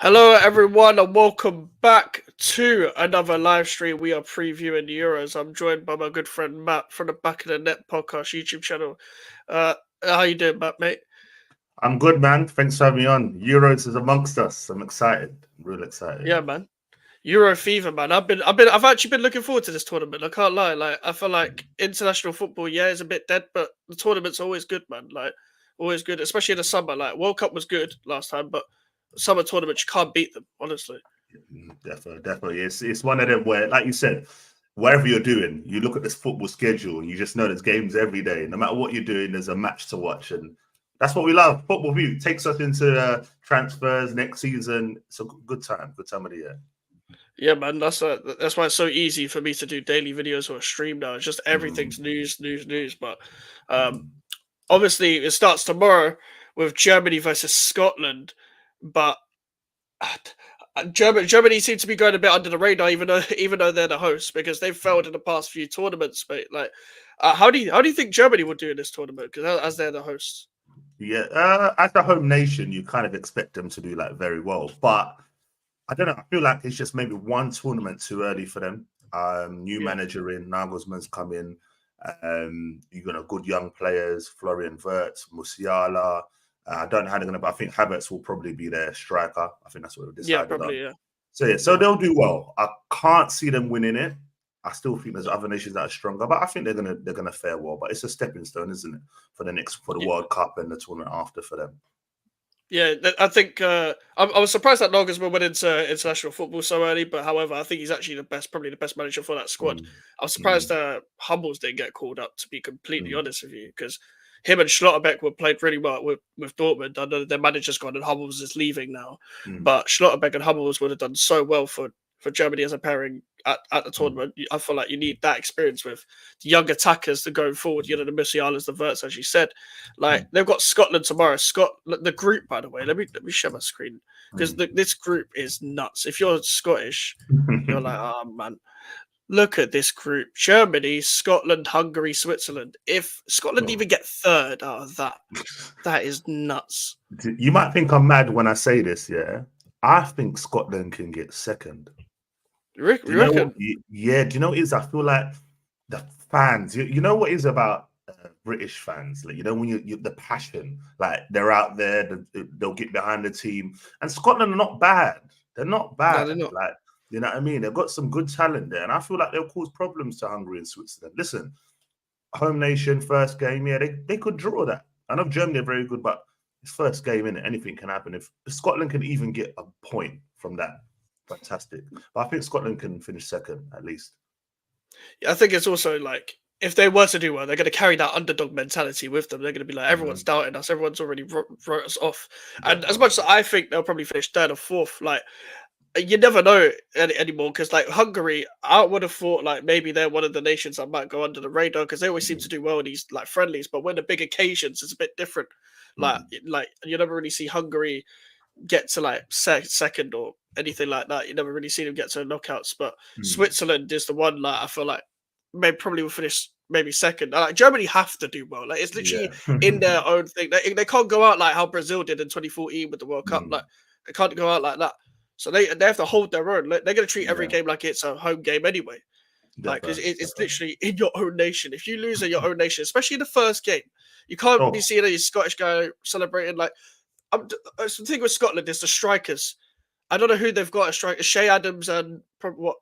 Hello, everyone, and welcome back to another live stream. We are previewing the Euros. I'm joined by my good friend Matt from the Back of the Net podcast YouTube channel. Uh, how you doing, Matt, mate? I'm good, man. Thanks for having me on. Euros is amongst us. I'm excited. Real excited. Yeah, man. Euro fever, man. I've actually been looking forward to this tournament. I can't lie. Like, I feel like international football, yeah, is a bit dead, but the tournament's always good, man. Like, always good, especially in the summer. Like, World Cup was good last time, but summer tournaments you can't beat them, honestly. Definitely. It's one of them where, like you said, whatever you're doing, you look at this football schedule and you just know there's games every day. No matter what you're doing, there's a match to watch, and that's what we love. Football View it takes us into transfers next season. It's a good time of the year. Yeah, man. That's why it's so easy for me to do daily videos or stream now. It's just everything's news, news, news. But obviously, it starts tomorrow with Germany versus Scotland. But Germany seems to be going a bit under the radar, even though they're the hosts, because they've failed in the past few tournaments. But like, how do you think Germany would do in this tournament? Because as they're the hosts. Yeah, as the home nation, you kind of expect them to do like very well, but I don't know. I feel like it's just maybe one tournament too early for them. New manager in, Nagelsmann's come in. You're gonna good young players, Florian Wirtz, Musiala. I don't know how they're gonna, but I think Havertz will probably be their striker. I think that's what they've decided Probably, on. So they'll do well. I can't see them winning it. I still think there's other nations that are stronger, but I think they're gonna fare well. But it's a stepping stone, isn't it, for the World Cup and the tournament after for them. Yeah, I think I was surprised that Nagelsmann went into international football so early, but however, I think he's actually probably the best manager for that squad. I was surprised Hummels didn't get called up, to be completely honest with you, because him and Schlotterbeck were played really well with Dortmund. I know their manager's gone and Hummels is leaving now, but Schlotterbeck and Hummels would have done so well for Germany as a pairing at the tournament. I feel like you need that experience with the young attackers to go forward. You know, the Musialas, the Wirtz, as you said. Like they've got Scotland tomorrow. The group, by the way. Let me share my screen because this group is nuts. If you're Scottish, you're like, oh man, look at this group: Germany, Scotland, Hungary, Switzerland. If Scotland even get third out of that is nuts. You might think I'm mad when I say this, yeah. I think Scotland can get second. You reckon? Yeah, do you know what it is? I feel like the fans, you know what it is about British fans? Like, you know, when you the passion, like they're out there, they'll get behind the team. And Scotland are not bad. They're not bad. No, they're not. Like, you know what I mean? They've got some good talent there. And I feel like they'll cause problems to Hungary and Switzerland. Listen, home nation, first game, yeah, they could draw that. I know Germany are very good, but it's first game, innit? Anything can happen. If Scotland can even get a point from that, fantastic. But I think Scotland can finish second at least. Yeah, I think it's also like if they were to do well, they're going to carry that underdog mentality with them. They're going to be like, everyone's doubting us. Everyone's already wrote us off. And as much as I think they'll probably finish third or fourth, like you never know anymore. Because like Hungary, I would have thought like maybe they're one of the nations that might go under the radar because they always seem to do well in these like friendlies. But when the big occasions, it's a bit different. Like you never really see Hungary get to like second or anything like that. You never really see them get to knockouts. But Switzerland is the one like I feel like probably will finish maybe second. Like Germany have to do well. Like it's literally in their own thing. They can't go out like how Brazil did in 2014 with the World Cup. Like they can't go out like that. So they have to hold their own. They're going to treat every game like it's a home game anyway. Like it's literally in your own nation. If you lose in your own nation, especially in the first game, you can't be seeing a Scottish guy celebrating like. The thing with Scotland is the strikers. I don't know who they've got as strikers. Shea Adams and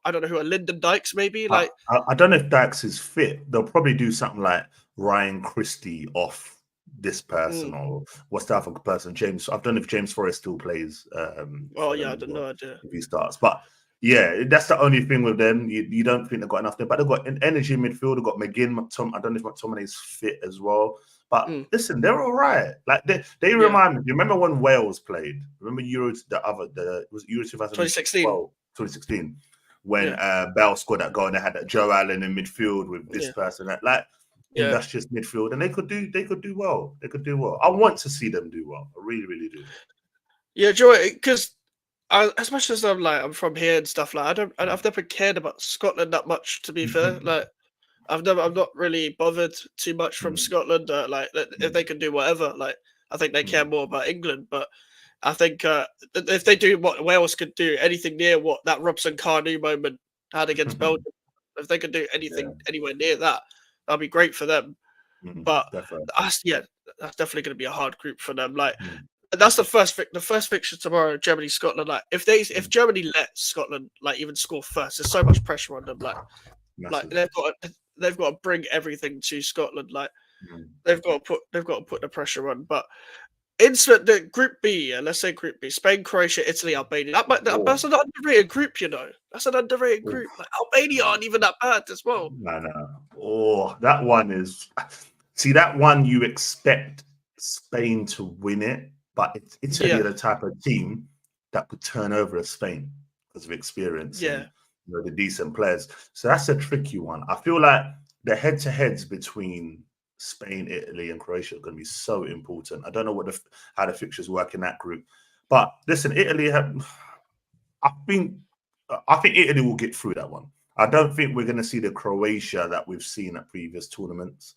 I don't know who are Lyndon Dykes maybe. Like I don't know if Dykes is fit. They'll probably do something like Ryan Christie off this person or what's the other person? James. I don't know if James Forrest still plays. I don't know idea if he starts, but. Yeah, that's the only thing with them. You don't think they've got enough there, but they've got an energy in midfield. They've got McGinn, I don't know if McTominay's fit as well. But listen, they're all right. Like they remind me. You remember when Wales played? Remember Euro it was Euro 2016 when Bell scored that goal and they had that Joe Allen in midfield with this person. That's just midfield, and they could do well. They could do well. I want to see them do well. I really, really do. Yeah, Joe, because as much as I'm from here and stuff, like I've never cared about Scotland that much. To be fair, like I'm not really bothered too much from Scotland. Like if they can do whatever, like I think they care more about England. But I think if they do what Wales could do, anything near what that Robson Kanu moment had against Belgium, if they could do anything anywhere near that, that'd be great for them. But Definitely. that's definitely going to be a hard group for them. Like that's the first fixture tomorrow, Germany Scotland. Like if Germany lets Scotland like even score first, there's so much pressure on them. Like they've got to bring everything to Scotland. Like they've got to put the pressure on. But insert the Group B, let's say Group B: Spain, Croatia, Italy, Albania. That's an underrated group, you know. That's an underrated group. Like Albania aren't even that bad as well. No. Oh, that one is. See, that one you expect Spain to win it, but Italy are the type of team that could turn over as Spain because of experience. And, you know, the decent players. So that's a tricky one. I feel like the head-to-heads between Spain, Italy, and Croatia are going to be so important. I don't know how the fixtures work in that group, but listen, Italy I think Italy will get through that one. I don't think we're going to see the Croatia that we've seen at previous tournaments.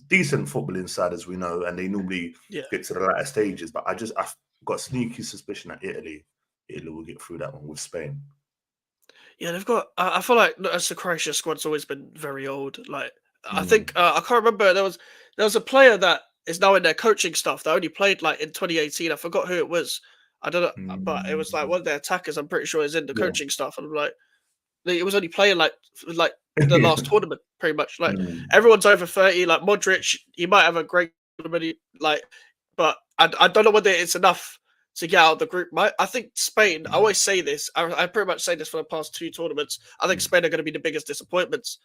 Decent footballing side, as we know, and they normally get to the latter stages. But I've got a sneaky suspicion that Italy will get through that one with Spain. Yeah, they've got. I feel like as the Croatia squad's always been very old. Like I think I can't remember. There was a player that is now in their coaching staff that only played like in 2018. I forgot who it was. I don't know, but it was like one of their attackers. I'm pretty sure is in the coaching staff, and I'm like, it was only playing like the last tournament, pretty much. Like everyone's over 30. Like Modric, he might have a great tournament, but I don't know whether it's enough to get out of the group. I think Spain. I always say this. I pretty much say this for the past two tournaments. I think Spain are going to be the biggest disappointments.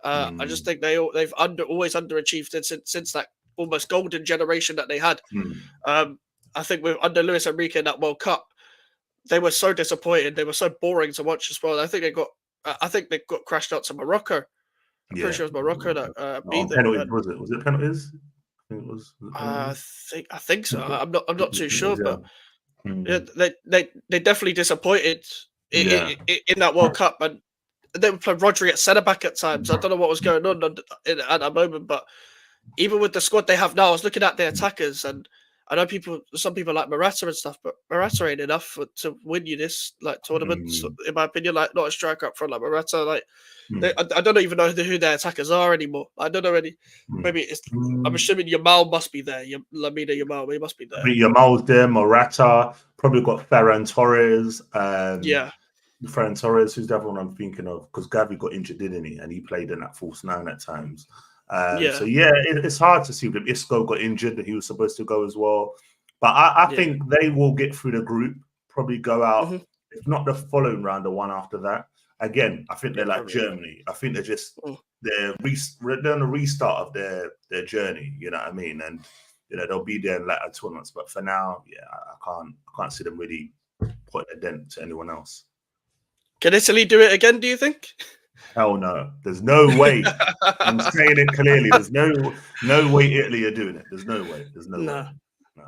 I just think they've always underachieved since that almost golden generation that they had. I think under Luis Enrique in that World Cup, they were so disappointed. They were so boring to watch as well. I think they got crashed out to Morocco. I'm pretty sure it was Morocco that beat them. Penalties, was it penalties? I think so. I'm not too sure, but they definitely disappointed in that World Cup, and they would play Rodri at centre back at times. I don't know what was going on at that moment, but even with the squad they have now, I was looking at their attackers, and I know some people like Morata and stuff, but Morata ain't enough to win you this tournament. So, in my opinion, not a striker up front like Morata. I don't even know who their attackers are anymore. I don't know any. Maybe I'm assuming Yamal must be there. Lamine Yamal, he must be there. Yamal's there. Morata probably got Ferran Torres. Ferran Torres, who's the other one I'm thinking of? Because Gavi got injured, didn't he? And he played in that false nine at times. So it's hard to see them. Isco got injured, he was supposed to go as well. But I think they will get through the group, probably go out, if not the following round, the one after that. Again, I think they're like Germany. I think they're just they're on the restart of their journey. You know what I mean? And they'll be there in later tournaments. But for now, I can't see them really putting a dent to anyone else. Can Italy do it again? Do you think? Hell no. There's no way. I'm saying it clearly. There's no way Italy are doing it. There's no way. There's no way.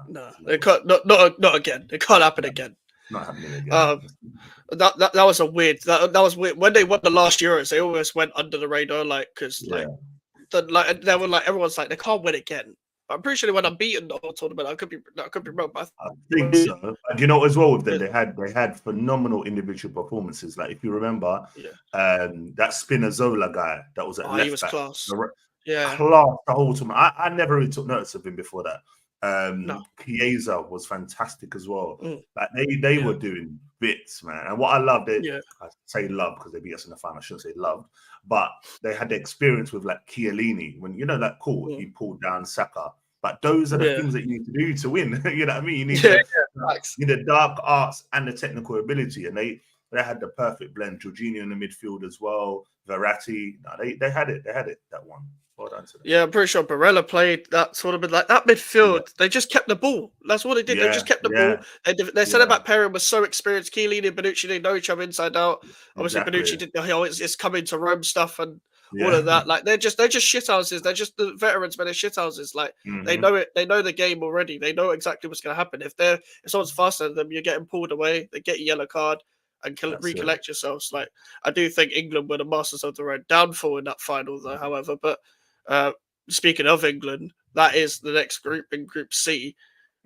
No. It can't. Not again. It can't happen again. Not happening again. That was a weird. That was weird. When they won the last Euros, they always went under the radar, because they were like everyone's like they can't win again. I'm pretty sure they went unbeaten the whole tournament. I could be wrong, but I think so. And you know, as well with them, they had phenomenal individual performances. Like if you remember, that Spinazzola guy that was at left he was back, class. Class the whole tournament. I never really took notice of him before that. Chiesa was fantastic as well. Like they were doing bits, man. And what I loved, I say love because they beat us in the final. I shouldn't say loved, but they had the experience with like Chiellini when he pulled down Saka. But those are the things that you need to do to win. You know what I mean? You need the dark arts and the technical ability, and they had the perfect blend. Jorginho in the midfield as well. Verratti, they had it. They had it that one. Well done to them. Yeah, I'm pretty sure Barella played that sort of like that midfield. They just kept the ball. That's what they did. They just kept the ball. Their centre-back pairing was so experienced. Chiellini and Bonucci, they know each other inside out. Obviously, Bonucci did it's coming to Rome stuff and all of that. Like they're just shithouses. They're just the veterans, but they're shithouses. Like they know it. They know the game already. They know exactly what's going to happen. If someone's faster than them, you're getting pulled away. They get a yellow card and recollect yourselves. Like I do think England were the masters of their own downfall in that final, though. However, but speaking of England, that is the next group in Group C.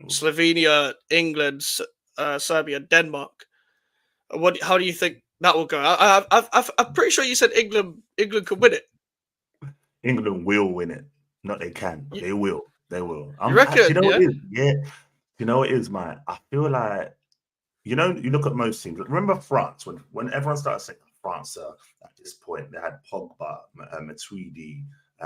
Slovenia, England, Serbia, Denmark. How do you think that will go? I'm pretty sure you said England could win it. England will win it. Not they can, but they will. They will. You reckon? You know Yeah. what it is? Yeah. You know what it is, man? I feel like, you look at most teams. Remember France, when everyone started saying France at this point, they had Pogba, Matuidi,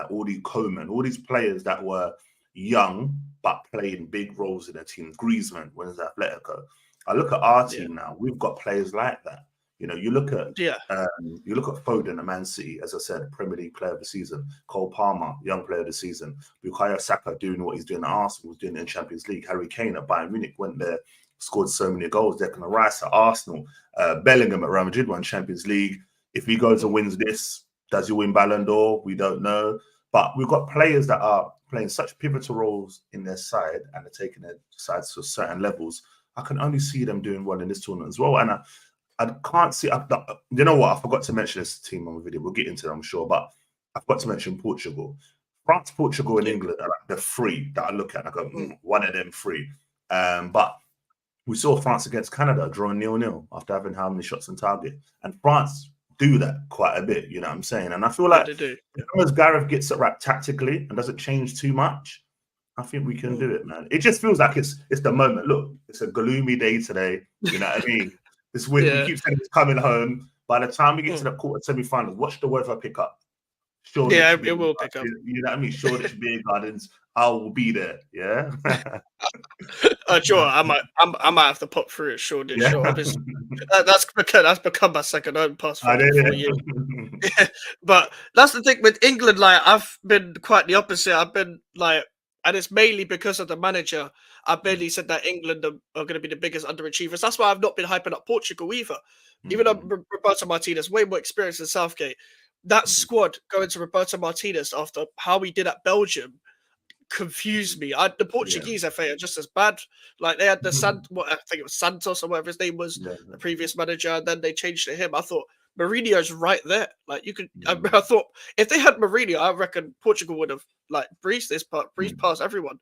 all Coman, all these players that were young but playing big roles in their team. Griezmann, when it's Atletico. I look at our team now. We've got players like that. You look at Foden at Man City, as I said, Premier League Player of the Season. Cole Palmer, Young Player of the Season. Bukayo Saka doing what he's doing at Arsenal, was doing it in Champions League. Harry Kane at Bayern Munich went there, scored so many goals. Declan Rice at Arsenal. Bellingham at Real Madrid won Champions League. If he goes and wins this, does he win Ballon d'Or? We don't know. But we've got players that are playing such pivotal roles in their side and are taking their sides to certain levels. I can only see them doing well in this tournament as well. And I can't see. You know what? I forgot to mention this team on the video. We'll get into it, I'm sure. But I forgot to mention Portugal. France, Portugal, and England are like the three that I look at and I go, one of them three. But we saw France against Canada drawing 0-0 after having how many shots on target. And France do that quite a bit, you know what I'm saying? And I feel like as long as Gareth gets it right tactically and doesn't change too much, I think we can do it, man. It just feels like it's the moment. Look, it's a gloomy day today. You know what I mean? This week we keep saying it's coming home. By the time we get to the quarter semi-finals, watch the weather pick up. Sure, it will pick up. You know what I mean? Shoreditch Beer Gardens, I will be there. Yeah. Sure. I might have to pop through at Shoreditch. Yeah. Sure, that's become my second home past 4 years. But that's the thing with England. Like I've been quite the opposite. I've been like, and it's mainly because of the manager. I barely said that England are going to be the biggest underachievers. That's why I've not been hyping up Portugal either. Even though Roberto Martinez way more experience than Southgate, that squad going to Roberto Martinez after how he did at Belgium confused me. The Portuguese FA are just as bad. Like they had I think it was Santos or whatever his name was, the previous manager, and then they changed to him. I thought Mourinho's right there. Like you could, I thought if they had Mourinho, I reckon Portugal would have like breezed past everyone.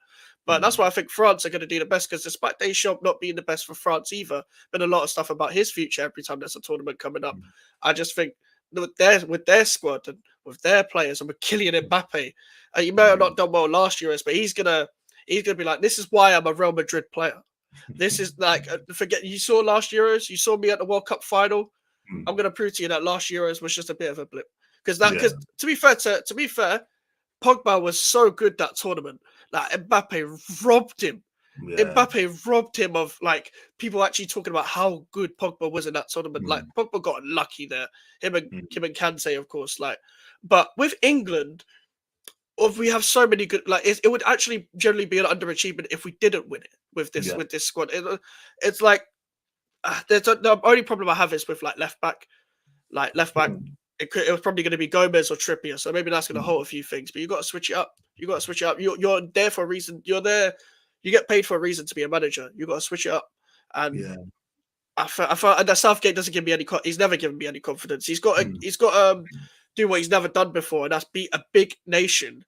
But that's why I think France are going to do the best, because despite Deschamps not being the best for France either, been a lot of stuff about his future every time there's a tournament coming up. I just think with their squad and with their players and with Kylian Mbappe, you may have not done well last year, but he's gonna be like, this is why I'm a Real Madrid player. This is like, forget you saw last Euros, you saw me at the World Cup final. I'm gonna prove to you that last Euros was just a bit of a blip. Because to be fair, Pogba was so good that tournament. Like Mbappe robbed him. Mbappe robbed him of like people actually talking about how good Pogba was in that tournament. Like Pogba got lucky there. Him and Kante, of course. Like, but with England, we have so many good. Like, it would actually generally be an underachievement if we didn't win it with this squad. It's like the only problem I have is with like left back. Like left back, it was probably going to be Gomez or Trippier, so maybe that's going to halt a few things. But you got to switch it up. You're there for a reason. You're there. You get paid for a reason to be a manager. You got to switch it up. And I felt that Southgate doesn't give me any. He's never given me any confidence. He's got do what he's never done before, and that's beat a big nation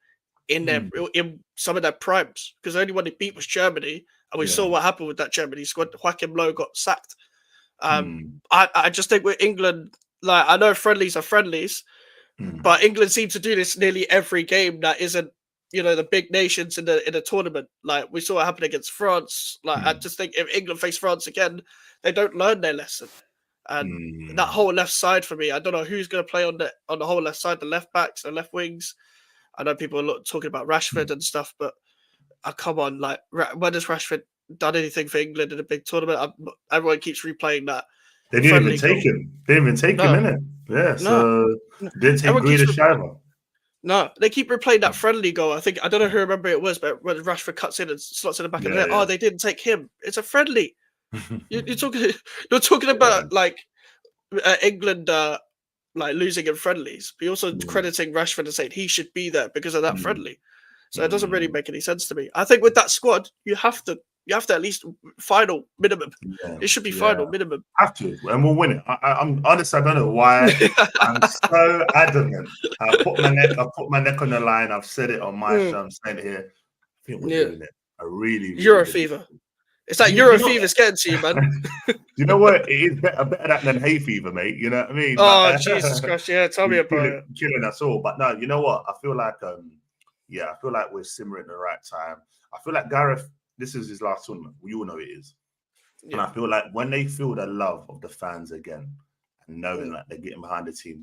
in some of their primes. Because the only one he beat was Germany, and we saw what happened with that Germany squad. Joachim Low got sacked. I just think with England, like I know friendlies are friendlies, but England seem to do this nearly every game that isn't, the big nations in a tournament. Like we saw what happened against France. Like I just think if England face France again, they don't learn their lesson. And that whole left side for me, I don't know who's going to play on the whole left side, the left backs, the left wings. I know people are talking about Rashford and stuff, but come on, like when has Rashford done anything for England in a big tournament? Everyone keeps replaying that. They didn't even take him. They didn't even take him in it. Yeah, so didn't take Grealish either. No, they keep replaying that friendly goal. I don't know who remember it was, but when Rashford cuts in and slots in the back of the net, they didn't take him. It's a friendly. You're talking about like England like losing in friendlies, but you're also crediting Rashford and saying he should be there because of that friendly. So it doesn't really make any sense to me. I think with that squad, you have to at least final minimum. It should be final minimum. Have to, and we'll win it. I'm honest. I don't know why. I'm so adamant. I put my neck on the line. I've said it on my show. I'm saying it here. I think we're doing it. A really, really Euro good fever. history. It's like Euro fever's getting to you, man. You know what? It is better that than hay fever, mate. You know what I mean? Oh, But, Jesus Christ. Yeah, tell me about it. killing us all. But no, you know what? I feel like I feel like we're simmering at the right time. I feel like Gareth, this is his last tournament. We all know it is. Yeah. And I feel like when they feel the love of the fans again, and knowing that they're getting behind the team,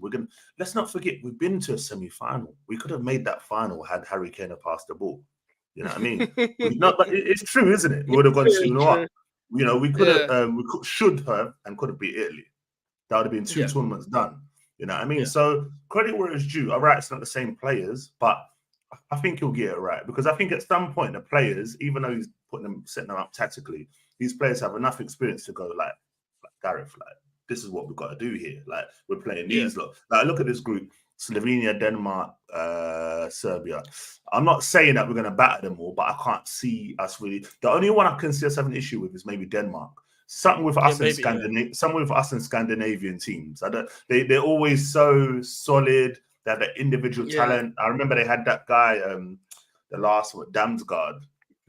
let's not forget, we've been to a semi-final. We could have made that final had Harry Kane passed the ball. You know what I mean? But it's true, isn't it? We would have gone 2-0 up. You know, we could have, should have, and could have beat Italy. That would have been two tournaments done. You know what I mean? So credit where it's due. All right, it's not the same players, but I think he'll get it right, because I think at some point the players, even though he's setting them up tactically, these players have enough experience to go like Gareth, like, this is what we've got to do here. Like, we're playing these lot. Like, look at this group: Slovenia, Denmark, Serbia. I'm not saying that we're going to batter them all, but I can't see us really. The only one I can see us having an issue with is maybe Denmark. Something with us something with us and Scandinavian teams. They're always so solid. They have that individual talent. I remember they had that guy, the last one, Damsgaard.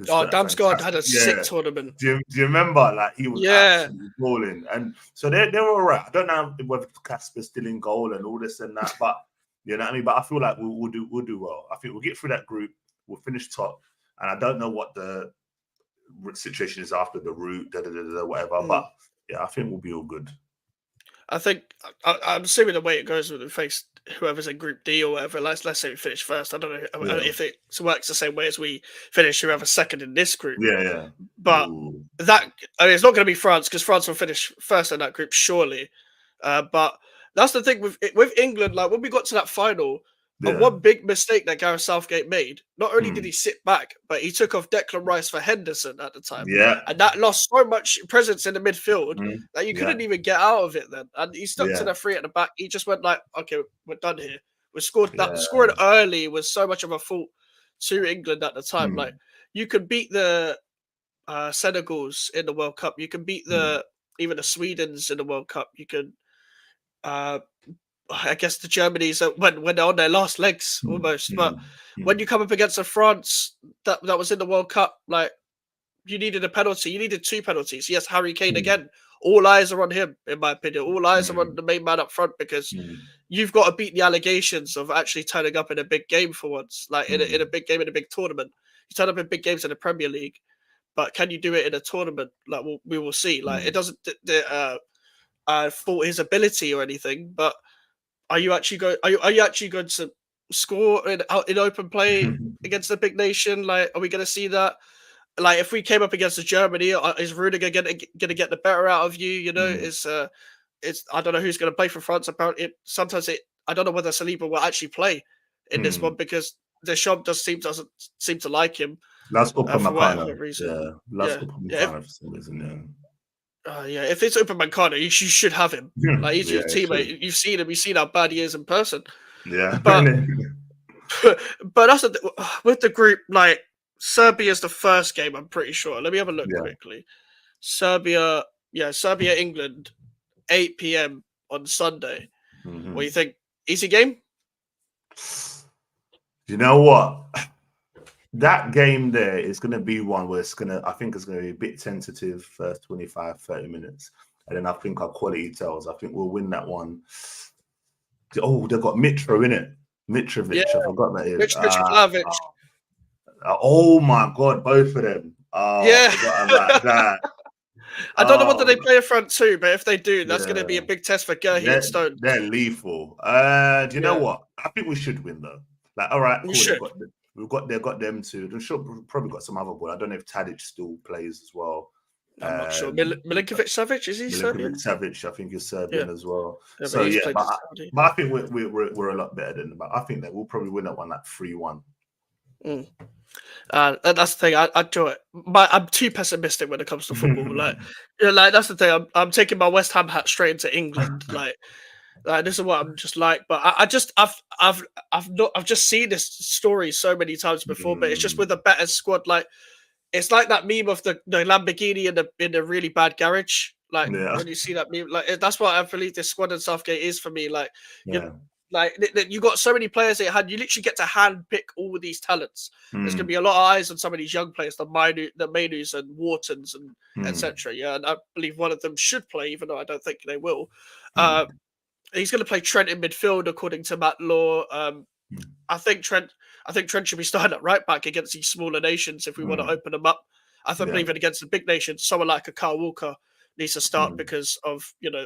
Damsgaard had a sick tournament. Do you remember? Like, he was absolutely balling, and so they're all right. I don't know whether Kasper's still in goal and all this and that, but you know what I mean. But I feel like we'll do well. I think we'll get through that group. We'll finish top, and I don't know what the situation is after the route, whatever. But yeah, I think we'll be all good. I think I'm assuming the way it goes with the face whoever's in Group D or whatever. Let's say we finish first. I don't know if it works the same way as we finish whoever's second in this group. Yeah. But it's not going to be France, because France will finish first in that group surely. But that's the thing with England. Like, when we got to that final, one big mistake that Gareth Southgate made. Not only did he sit back, but he took off Declan Rice for Henderson at the time. Yeah, and that lost so much presence in the midfield that you couldn't even get out of it then. And he stuck to the three at the back. He just went like, okay, we're done here. We scored that. Scoring early was so much of a fault to England at the time. Like, you could beat the Senegals in the World Cup. You can beat even the Swedens in the World Cup. You can. I guess the Germanys when they're on their last legs almost, but when you come up against a France that was in the World Cup, like, you needed a penalty, you needed two penalties. Yes, Harry Kane again. All eyes are on him, in my opinion. All eyes are on the main man up front, because you've got to beat the allegations of actually turning up in a big game for once, like in a big game, in a big tournament. You turn up in big games in the Premier League, but can you do it in a tournament? Like, we will see. Like, it doesn't fault his ability or anything, but are you actually going to score in open play against a big nation? Like, are we going to see that? Like, if we came up against Germany, is Rudiger going to get the better out of you? You know, it's I don't know who's going to play for France. Apparently, I don't know whether Saliba will actually play in this one, because Deschamps doesn't seem to like him. That's for whatever reason. For some reason. If it's Upamecano, you should have him. Like, he's your teammate. You've seen him. You've seen how bad he is in person. Yeah, but that's with the group. Like, Serbia is the first game, I'm pretty sure. Let me have a look quickly. Serbia, England, 8 p.m. on Sunday. What do you think? Easy game? You know what? That game there is going to be one where I think it's going to be a bit tentative first 25, 30 minutes. And then I think our quality tells. I think we'll win that one. Oh, they've got Mitro in it. Mitrovic, I forgot that is. Mitrovic. Oh my God, both of them. I forgot about that. I don't know whether they play a front two, but if they do, that's going to be a big test for Guehi and Stone. They're lethal. Do you know what? I think we should win, though. Like, all right, cool. They've got them too. I'm sure we've probably got some other ball. I don't know if Tadic still plays as well. I'm not sure. Milinkovic-Savic, is he Serbian? Milinkovic-Savic, I think, is Serbian as well. But I think we're a lot better than them. But I think that we'll probably win that one like 3-1. That's the thing. I enjoy it. I'm too pessimistic when it comes to football. like that's the thing. I'm taking my West Ham hat straight into England. Like, this is what I'm just like. But I've just seen this story so many times before. But it's just with a better squad. Like, it's like that meme of the Lamborghini in the really bad garage. Like, when you see that meme, like, that's what I believe this squad and Southgate is for me. Like, Like you got so many players that you literally get to hand pick all these talents. There's gonna be a lot of eyes on some of these young players, the Mainus and Whartons and etc. Yeah, and I believe one of them should play, even though I don't think they will. He's going to play Trent in midfield, according to Matt Law. I think Trent should be starting at right back against these smaller nations if we want to open them up. I believe it against the big nations. Someone like a Kyle Walker needs to start because of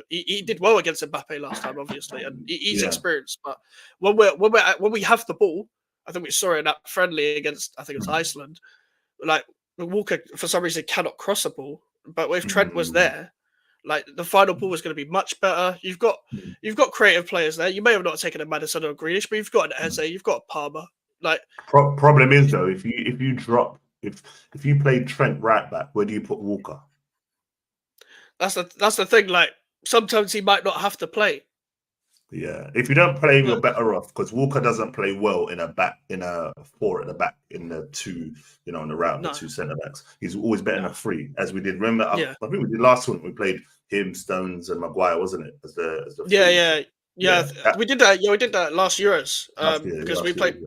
he did well against Mbappe last time, obviously, and he's experienced. But when we have the ball, I think we saw it in that friendly against I think it was Iceland. Like Walker for some reason cannot cross a ball, but if Trent was there, like the final ball was going to be much better. You've got creative players there. You may have not taken a Maddison or a Grealish, but you've got an Eze, you've got a Palmer. Like problem is though, if you play Trent right back, where do you put Walker? That's the thing. Like sometimes he might not have to play. Yeah, if you don't play him, you're better off because Walker doesn't play well in a 4 at the back in the 2, on the route, the 2 centre backs. He's always better in a 3, as we did. Remember, I think we did last one. We played him, Stones, and Maguire, wasn't it? As the we did that. Yeah, we did that last Euros because we played.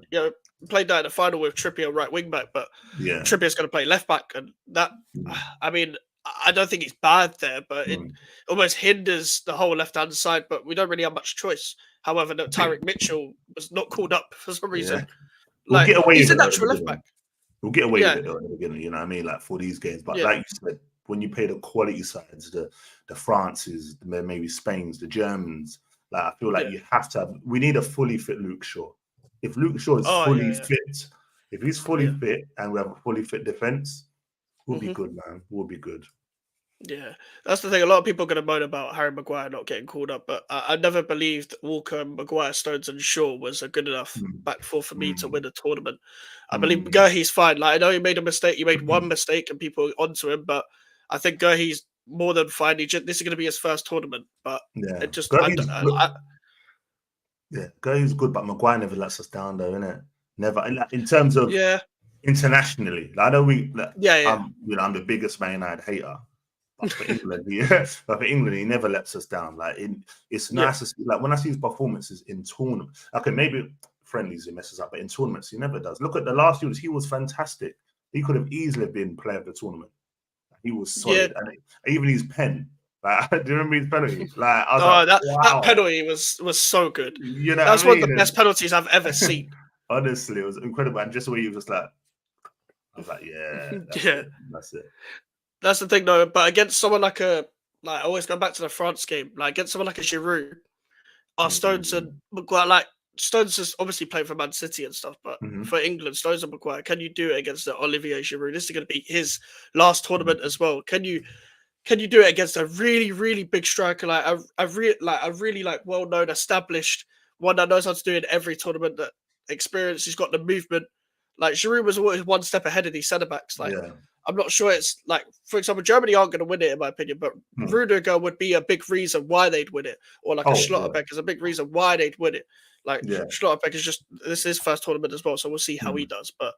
Played that in the final with Trippier right wing back, but Trippier's going to play left back, and that I mean. I don't think it's bad there, but it almost hinders the whole left-hand side, but we don't really have much choice. However, Tyrick Mitchell was not called up for some reason. We'll get away he's with a natural left-back. We'll get away with it at the beginning, you know what I mean? Like for these games. But like you said, when you play the quality sides, the Frances, maybe Spain's, the Germans, like I feel like you have to have, we need a fully fit Luke Shaw. If Luke Shaw is fully fit, if he's fully fit and we have a fully fit defense, we'll be good, man. We'll be good. Yeah, that's the thing. A lot of people are going to moan about Harry Maguire not getting called up, but I never believed Walker, Maguire, Stones, and Shaw was a good enough back four for me to win a tournament. I believe Guehi's fine. Like I know he made a mistake. He made one mistake, and people are onto him. But I think Guehi's more than fine. This is going to be his first tournament, but it just Guehi's good, but Maguire never lets us down, though, innit? Never in terms of internationally. Like, I know I'm the biggest Man United hater. But for England, he never lets us down. Like it's nice to see. Like when I see his performances in tournaments, okay, maybe friendlies he messes up, but in tournaments he never does. Look at the last Euros; he was fantastic. He could have easily been player of the tournament. He was solid, and even his pen. Like, do you remember his penalty? Like, that penalty was so good. You know, that's one of the best penalties I've ever seen. Honestly, it was incredible, and just the way he was like, I was like, that's it. That's the thing, though. But against someone like I always go back to the France game. Like against someone like a Giroud, Stones and Maguire. Like Stones is obviously playing for Man City and stuff, but for England, Stones and Maguire, can you do it against Olivier Giroud? This is going to be his last tournament as well. Can you do it against a really, really big striker, like a really well-known, established one that knows how to do it in every tournament, that experience? He's got the movement. Like Giroud was always one step ahead of these centre backs. Like. I'm not sure it's like, for example, Germany aren't going to win it, in my opinion, but Rudiger would be a big reason why they'd win it. Or like a Schlotterbeck is a big reason why they'd win it. Like Schlotterbeck is just, this is his first tournament as well, so we'll see how he does. But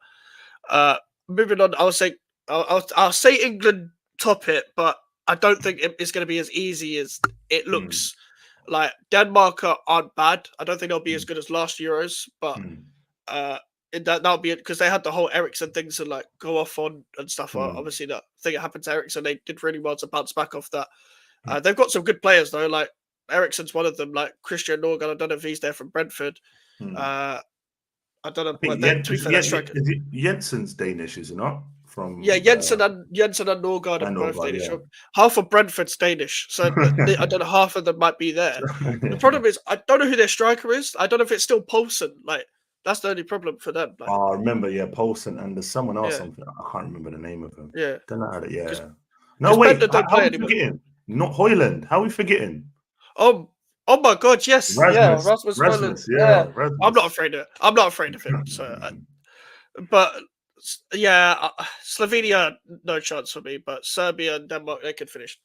moving on, I'll say England top it, but I don't think it's going to be as easy as it looks. Like Denmark aren't bad. I don't think they'll be as good as last Euros, but that'll be it because they had the whole Eriksen thing to like go off on and stuff. Obviously, that thing that happened to Eriksen, they did really well to bounce back off that. They've got some good players though. Like Eriksen's one of them. Like Christian Norgard, I don't know if he's there from Brentford. I don't know. Jensen's Danish, is it not? Jensen and Norgard are both Danish. Half of Brentford's Danish, so I don't know. Half of them might be there. The problem is I don't know who their striker is. I don't know if it's still Poulsen. Like. That's the only problem for them. Like, I remember, Poulsen, and there's someone else. I can't remember the name of him. Don't know how to. No, wait. How are we forgetting? Not Højlund. How are we forgetting? Oh my God! Yes, Rasmus Højlund. Yeah, Rasmus. I'm not afraid of him. So, but Slovenia, no chance for me. But Serbia and Denmark, they could finish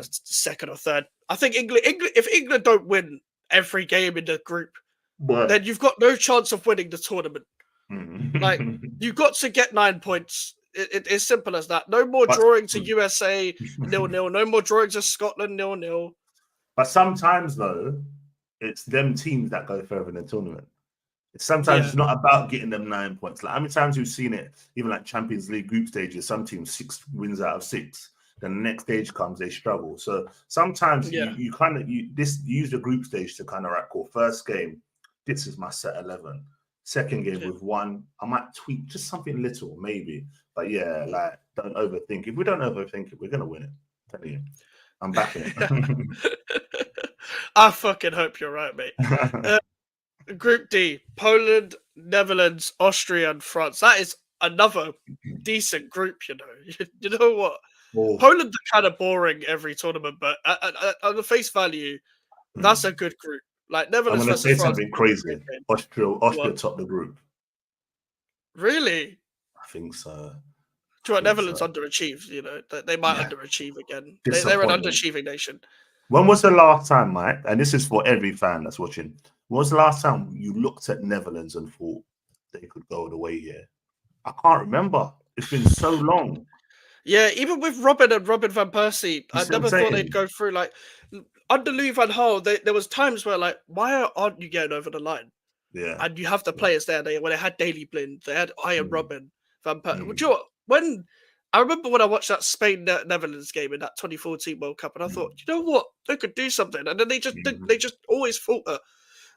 second or third. I think England. If England don't win every game in the group. Then you've got no chance of winning the tournament. Like you've got to get 9 points. It's simple as that. No more drawing to USA 0-0. No more drawing to Scotland 0-0. But sometimes though, it's them teams that go further in the tournament. Sometimes it's not about getting them 9 points. Like how many times we've seen it, even like Champions League group stages, some teams 6 wins out of 6. Then the next stage comes, they struggle. So sometimes you kind of use the group stage to kind of cool. First game, this is my set 11. Second game with 1, I might tweak just something little, maybe. But yeah, like don't overthink. If we don't overthink it, we're gonna win it. I'm telling you, I'm backing it. I fucking hope you're right, mate. Group D: Poland, Netherlands, Austria, and France. That is another decent group, you know. You know what? Poland are kind of boring every tournament, but on the face value, that's a good group. Like Netherlands I'm gonna say versus France, something crazy. Austria top the group. Really? I think so. Do you know, Netherlands underachieved, you know. They might underachieve again. They're an underachieving nation. When was the last time, Mike? And this is for every fan that's watching. When was the last time you looked at Netherlands and thought they could go the way here? I can't remember. It's been so long. Yeah, even with Robin and Robin van Persie, I never thought they'd go through. Like under Louis van Gaal, there was times where like, why aren't you getting over the line? Yeah, and you have the players there. When they had Daley Blind, they had Ian Robin, Van Persie. You know, when I remember when I watched that Spain Netherlands game in that 2014 World Cup, and I thought, you know what, they could do something, and then they just always falter.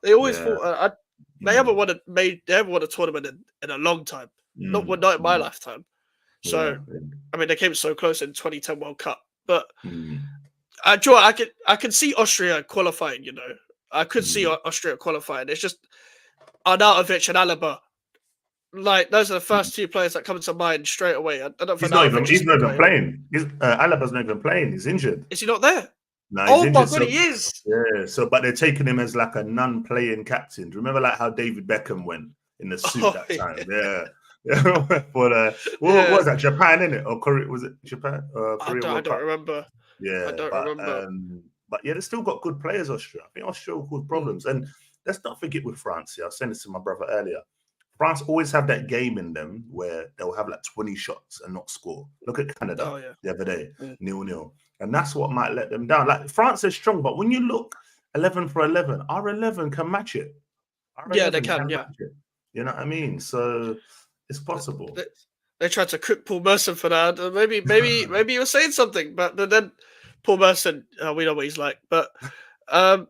They always falter. They haven't won a tournament in a long time. Not in my lifetime. So I mean, they came so close in 2010 World Cup, but I can see Austria qualifying. You know, I could see Austria qualifying. It's just Arnautovic and Alaba. Like those are the first 2 players that come to mind straight away. I don't think he's not even playing. Alaba's not even playing. He's injured. Is he not there? No, oh my god, he is. Yeah. So, but they're taking him as like a non-playing captain. Do you remember like how David Beckham went in the suit that time? Yeah. But what was that? Japan, innit? Or Korea? Was it Japan? I don't remember. Yeah, I don't remember. But yeah, they've still got good players. Austria. I think Austria will cause problems. And let's not forget with France. I was saying this to my brother earlier. France always have that game in them where they'll have like 20 shots and not score. Look at Canada the other day, 0-0. And that's what might let them down. Like France is strong, but when you look 11 for 11, our 11 can match it. Yeah, they can. Yeah, you know what I mean. So it's possible. They tried to cook Paul Merson for that. Maybe you were saying something, but then Paul Merson, we know what he's like. But do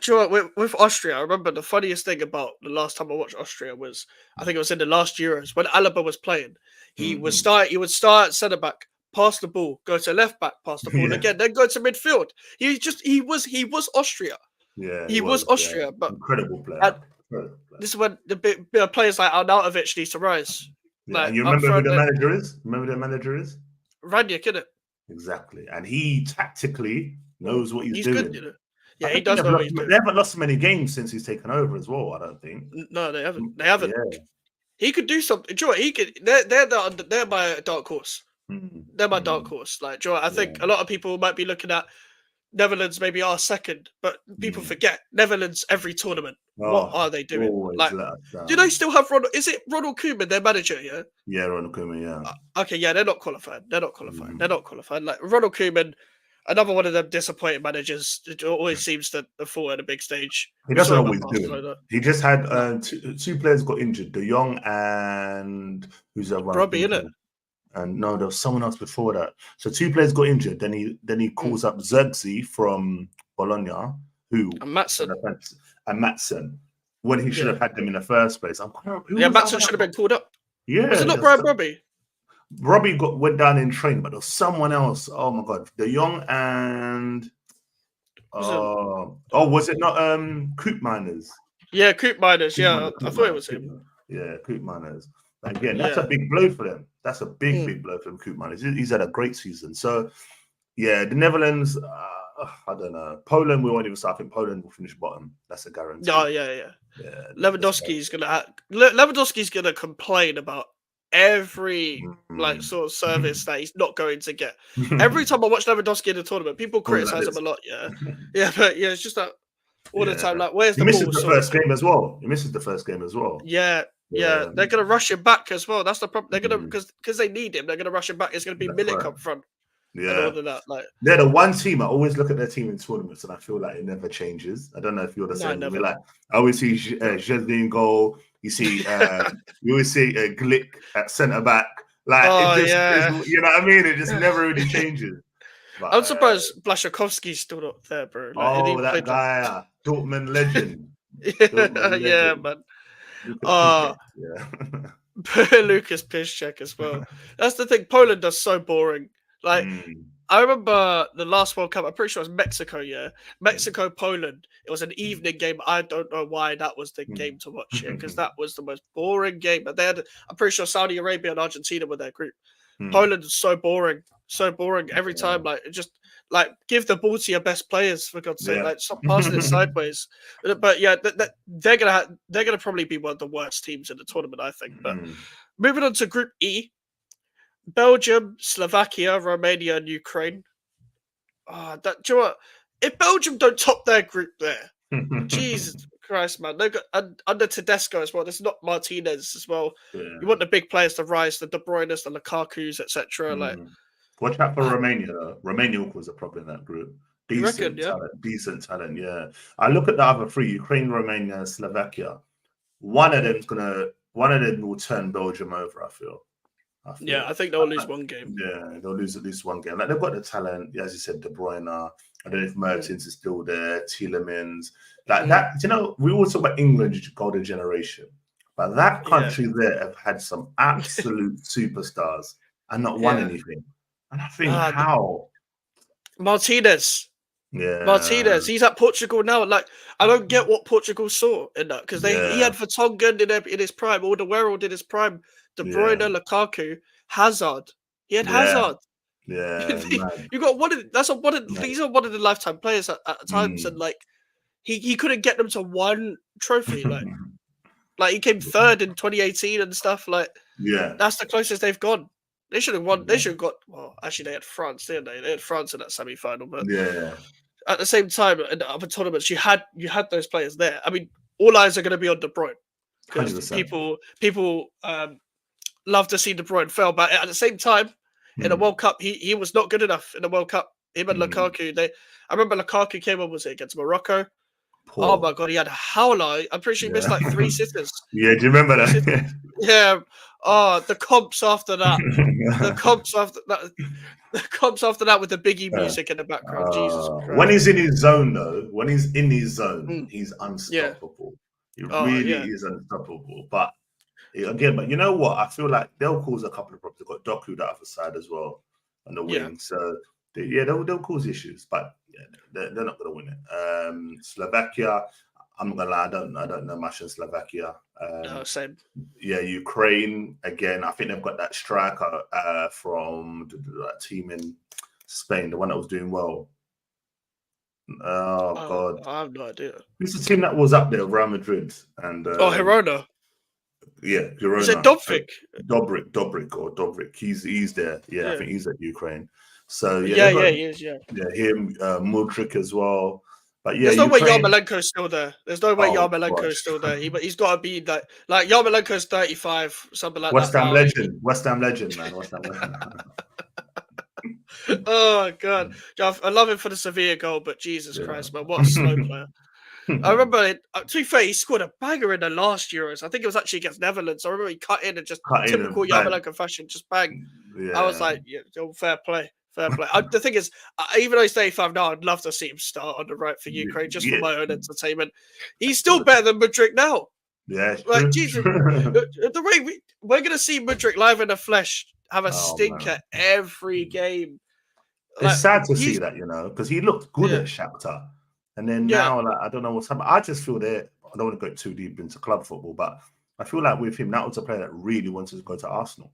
you know what, with Austria, I remember the funniest thing about the last time I watched Austria was, I think it was in the last Euros when Alaba was playing. He would start at centre back, pass the ball, go to left back, pass the ball again, then go to midfield. He was Austria. Yeah, he was Austria, but incredible player. This is when the players like Arnautovic need to rise. Yeah, like, and you remember who the manager is? Remember the manager is? Ranić, isn't it? Exactly, and he tactically knows what he's doing. Good, you know? Yeah, he does know what he's doing. They haven't lost many games since he's taken over as well. I don't think. No, they haven't. They haven't. Yeah. He could do something. Joe, he could. They're my dark horse. They're my dark horse. Like Joe, I think a lot of people might be looking at Netherlands maybe are second, but people forget Netherlands every tournament. What are they doing? Like, do they still have Ronald? Is it Ronald Koeman, their manager? Yeah. Yeah, Ronald Koeman. Yeah. Okay. Yeah, they're not qualified. They're not qualified. Like Ronald Koeman, another one of them disappointing managers. It always seems to fall at a big stage. He doesn't always do it. He just had two players got injured. De Jong and who's the one? Robbie, innit? And no, there was someone else before that. So 2 players got injured. Then he calls up Zirkzee from Bologna, and Matson, when he should have had them in the first place. Matson should have been called up. Yeah, was it not Brian Robbie? Robbie went down in training, but there was someone else. Oh my god, De Jong and was it not Koopmeiners? Yeah, Koopmeiners. Yeah, I thought it was him. Yeah, Koopmeiners. Again, that's a big blow for them. That's a big blow for Koopmeiners. He's had a great season. So, yeah, the Netherlands, I don't know. Poland, we won't even start. I think Poland will finish bottom. That's a guarantee. Oh, yeah. Lewandowski's gonna complain about every sort of service that he's not going to get. Every time I watch Lewandowski in the tournament, people criticize him a lot. Yeah, but it's just that all the time. Like, where's the ball? He misses the first game as well. He misses the first game as well. Yeah, they're gonna rush him back as well. That's the problem. They're gonna because they need him. They're gonna rush him back. It's gonna be Milik up front. and all of that. Like they're the one team I always look at their team in tournaments, and I feel like it never changes. I don't know if you're the same. never. Like I always see Jerzy in goal. You see, you always see Glick at centre back. Like it just, you know what I mean? It just never really changes. But, I'm surprised Blaszczykowski's still not there, bro. Like, that guy, Dortmund legend. Yeah, man. Lucas Piszczek as well. That's the thing. Poland does so boring. Like I remember the last World Cup. I'm pretty sure it was Mexico. Yeah, Mexico Poland. It was an evening game. I don't know why that was the game to watch here because that was the most boring game. But they had. I'm pretty sure Saudi Arabia and Argentina were their group. Poland is so boring every time. Like just like give the ball to your best players for God's sake. Like stop passing it sideways. But yeah, they're gonna probably be one of the worst teams in the tournament, I think. But moving on to Group E. Belgium, Slovakia, Romania, and Ukraine. Do you know what? If Belgium don't top their group there, Jesus Christ, man. They've got under Tedesco as well. There's not Martinez as well. You want the big players to rise, the De Bruyne's, the Lukaku's, etc. Like, watch out for Romania, though. Romania was a problem in that group. Decent talent, yeah. I look at the other three: Ukraine, Romania, and Slovakia. One of them will turn Belgium over, I feel. I think they'll lose one game. Yeah, they'll lose at least one game. Like they've got the talent, as you said, De Bruyne. I don't know if Mertens is still there, Tielemans. Like that, you know, we always talk about England golden generation. But that country there have had some absolute superstars and not won anything. And I think how? Martinez. Yeah. Martinez. He's at Portugal now. Like, I don't get what Portugal saw in that because he had Vertonghen in his prime, Alderweireld in his prime. De Bruyne, Lukaku, Hazard. He had Hazard. Yeah, you got these are one of the lifetime players at times, and like he couldn't get them to one trophy. Like he came third in 2018 and stuff. Like that's the closest they've gone. They should have won. They should have got. Well, actually, they had France, didn't they? They had France in that semi-final, but at the same time, in the other tournaments, you had those players there. I mean, all eyes are going to be on De Bruyne because people love to see De Bruyne fail, but at the same time, in the World Cup, he was not good enough in the World Cup. Him and Lukaku, I remember Lukaku came on, was it against Morocco? Oh my God, he had a howler. I'm pretty sure he missed like 3 sitters. Yeah, do you remember that? Yeah. Oh, the comps after that. The comps after that with the Biggie music in the background. Jesus Christ. When he's in his zone, though, he's unstoppable. He really is unstoppable. But again, but you know what? I feel like they'll cause a couple of problems. They've got Doku that other side as well on the wing. So they'll cause issues, but they're not going to win it. Slovakia, I'm not gonna lie, I don't know much in Slovakia. No, same. Yeah, Ukraine again. I think they've got that striker from that team in Spain, the one that was doing well. Oh God, I have no idea. Who's the team that was up there? Real Madrid and Girona. Yeah, Girona. Is it Dobrik? Dobrik. He's there. Yeah, I think he's at Ukraine. So he is. Yeah, him, Mudryk as well. But there's no way Yarmolenko's still there. There's no way Yarmolenko's still there. He's got to be like Yarmolenko's 35, something like West that. Ham legend, man. West Ham legend. Oh God, I love him for the Sevilla goal, but Jesus Christ, man, what a slow player. I remember, to be fair, he scored a banger in the last Euros. I think it was actually against Netherlands. I remember he cut in and just typical Yarmolenko fashion, just bang. Yeah. I was like, fair play. The thing is, even though he's 35 now, I'd love to see him start on the right for Ukraine just for my own entertainment. He's still better than Mudryk now. Yeah, like Jesus, the way we're gonna see Mudryk live in the flesh have a stinker every game. It's sad to see that, because he looked good at Shakhtar, and then now, like, I don't know what's happening. I just feel that I don't want to go too deep into club football, but I feel like with him, that was a player that really wanted to go to Arsenal.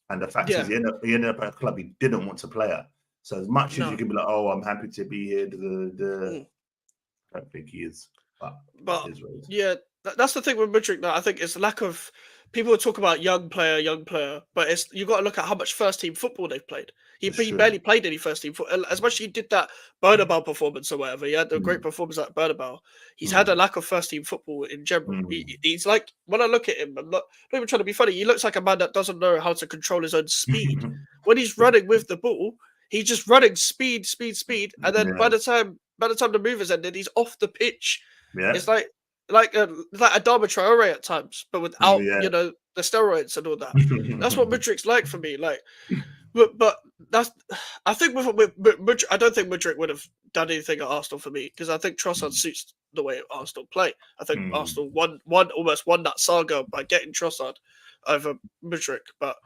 And the fact is, he ended up at a club he didn't want to play at. So as much as you can be like, "Oh, I'm happy to be here," I don't think he is. But that's the thing with Mudryk now. I think it's lack of people talk about young player, but you got to look at how much first team football they've played. He barely played any first team football. As much as he did that Bernabeu performance or whatever, he had a great performance at Bernabeu. He's had a lack of first team football in general. He's like, when I look at him, I'm not even trying to be funny. He looks like a man that doesn't know how to control his own speed. When he's running with the ball, he's just running speed, and then by the time the move is ended, he's off the pitch. Yeah. It's like Adama Traore at times, but without the steroids and all that. That's what Mudrik's like for me. Like, but that's I think with Mudryk, I don't think Mudryk would have done anything at Arsenal for me because I think Trossard suits the way Arsenal play. I think Arsenal almost won that saga by getting Trossard over Mudryk, but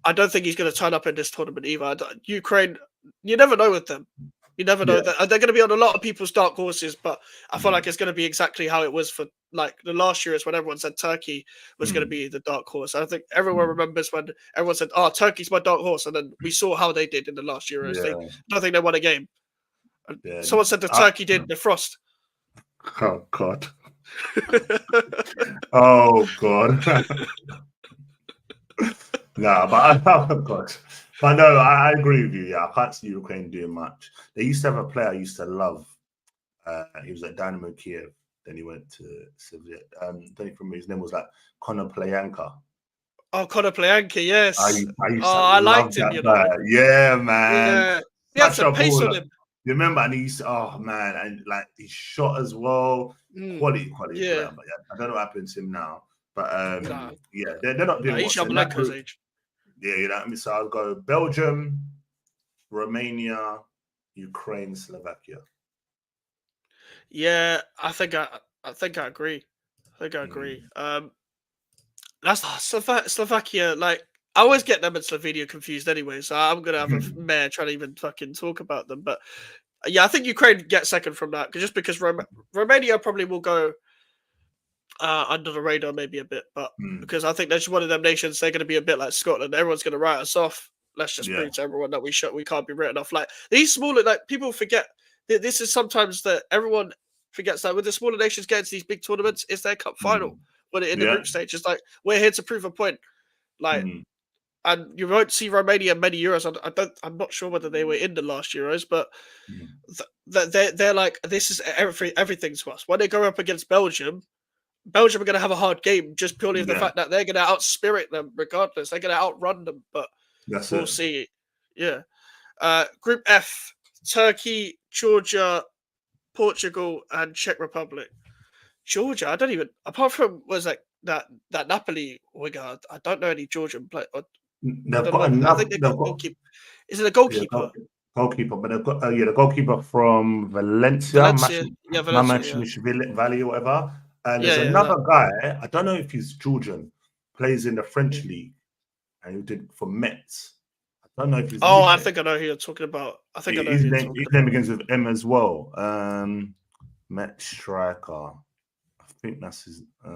I don't think he's going to turn up in this tournament either. Ukraine, you never know with them. You never know that they're going to be on a lot of people's dark horses, but I feel like it's going to be exactly how it was for like the last year is when everyone said Turkey was going to be the dark horse. I think everyone remembers when everyone said, "Oh, Turkey's my dark horse," and then we saw how they did in the last Euros. I don't think they won a game. Someone said that Turkey did the frost. Oh God! Oh God! Nah, but oh God. But no, I agree with you. Yeah, I can't see Ukraine doing much. They used to have a player I used to love. He was at Dynamo Kiev. Then he went to Sevilla. Don't remember his name was like Conor Playanka. Oh, Conor Playanka, yes. I liked him. Yeah, man. Yeah, he had some pace on him. You remember? And he used to, oh man, and like he shot as well. Quality player. But I don't know what happened to him now. But they're not doing he's Yarmolenko's age. Yeah, you know what I mean? So I'll go Belgium, Romania, Ukraine, Slovakia. Yeah, I think I agree. That's Slovakia. Like I always get them and Slovenia confused anyway, so I'm gonna have a mare trying to even fucking talk about them. But yeah, I think Ukraine gets second from that just because Romania probably will go under the radar maybe a bit, but because I think they're just one of them nations, they're going to be a bit like Scotland. Everyone's going to write us off. Let's just prove to everyone that we can't be written off. Like these smaller, like people forget that this is sometimes that everyone forgets that with the smaller nations getting to these big tournaments, it's their cup final. When in the group stage, it's like we're here to prove a point. Like, and you won't see Romania in many Euros. I'm not sure whether they were in the last Euros, but they're like this is everything to us. When they go up against Belgium are going to have a hard game just purely of the fact that they're going to outspirit them regardless. They're going to outrun them, but we'll see. Yeah. Group F, Turkey, Georgia, Portugal, and Czech Republic. Georgia, I don't even, apart from, that Napoli winger, I don't know any Georgian player. I think they've got goalkeeper. Is it a goalkeeper? Goalkeeper, but they've got the goalkeeper from Valencia. Valley or whatever. And there's another guy, I don't know if he's Georgian, plays in the French league, and he did for Metz. I don't know if he's. Oh, I think I know who you're talking about. I think I know his name begins with M as well. Metz striker. I think that's his. What's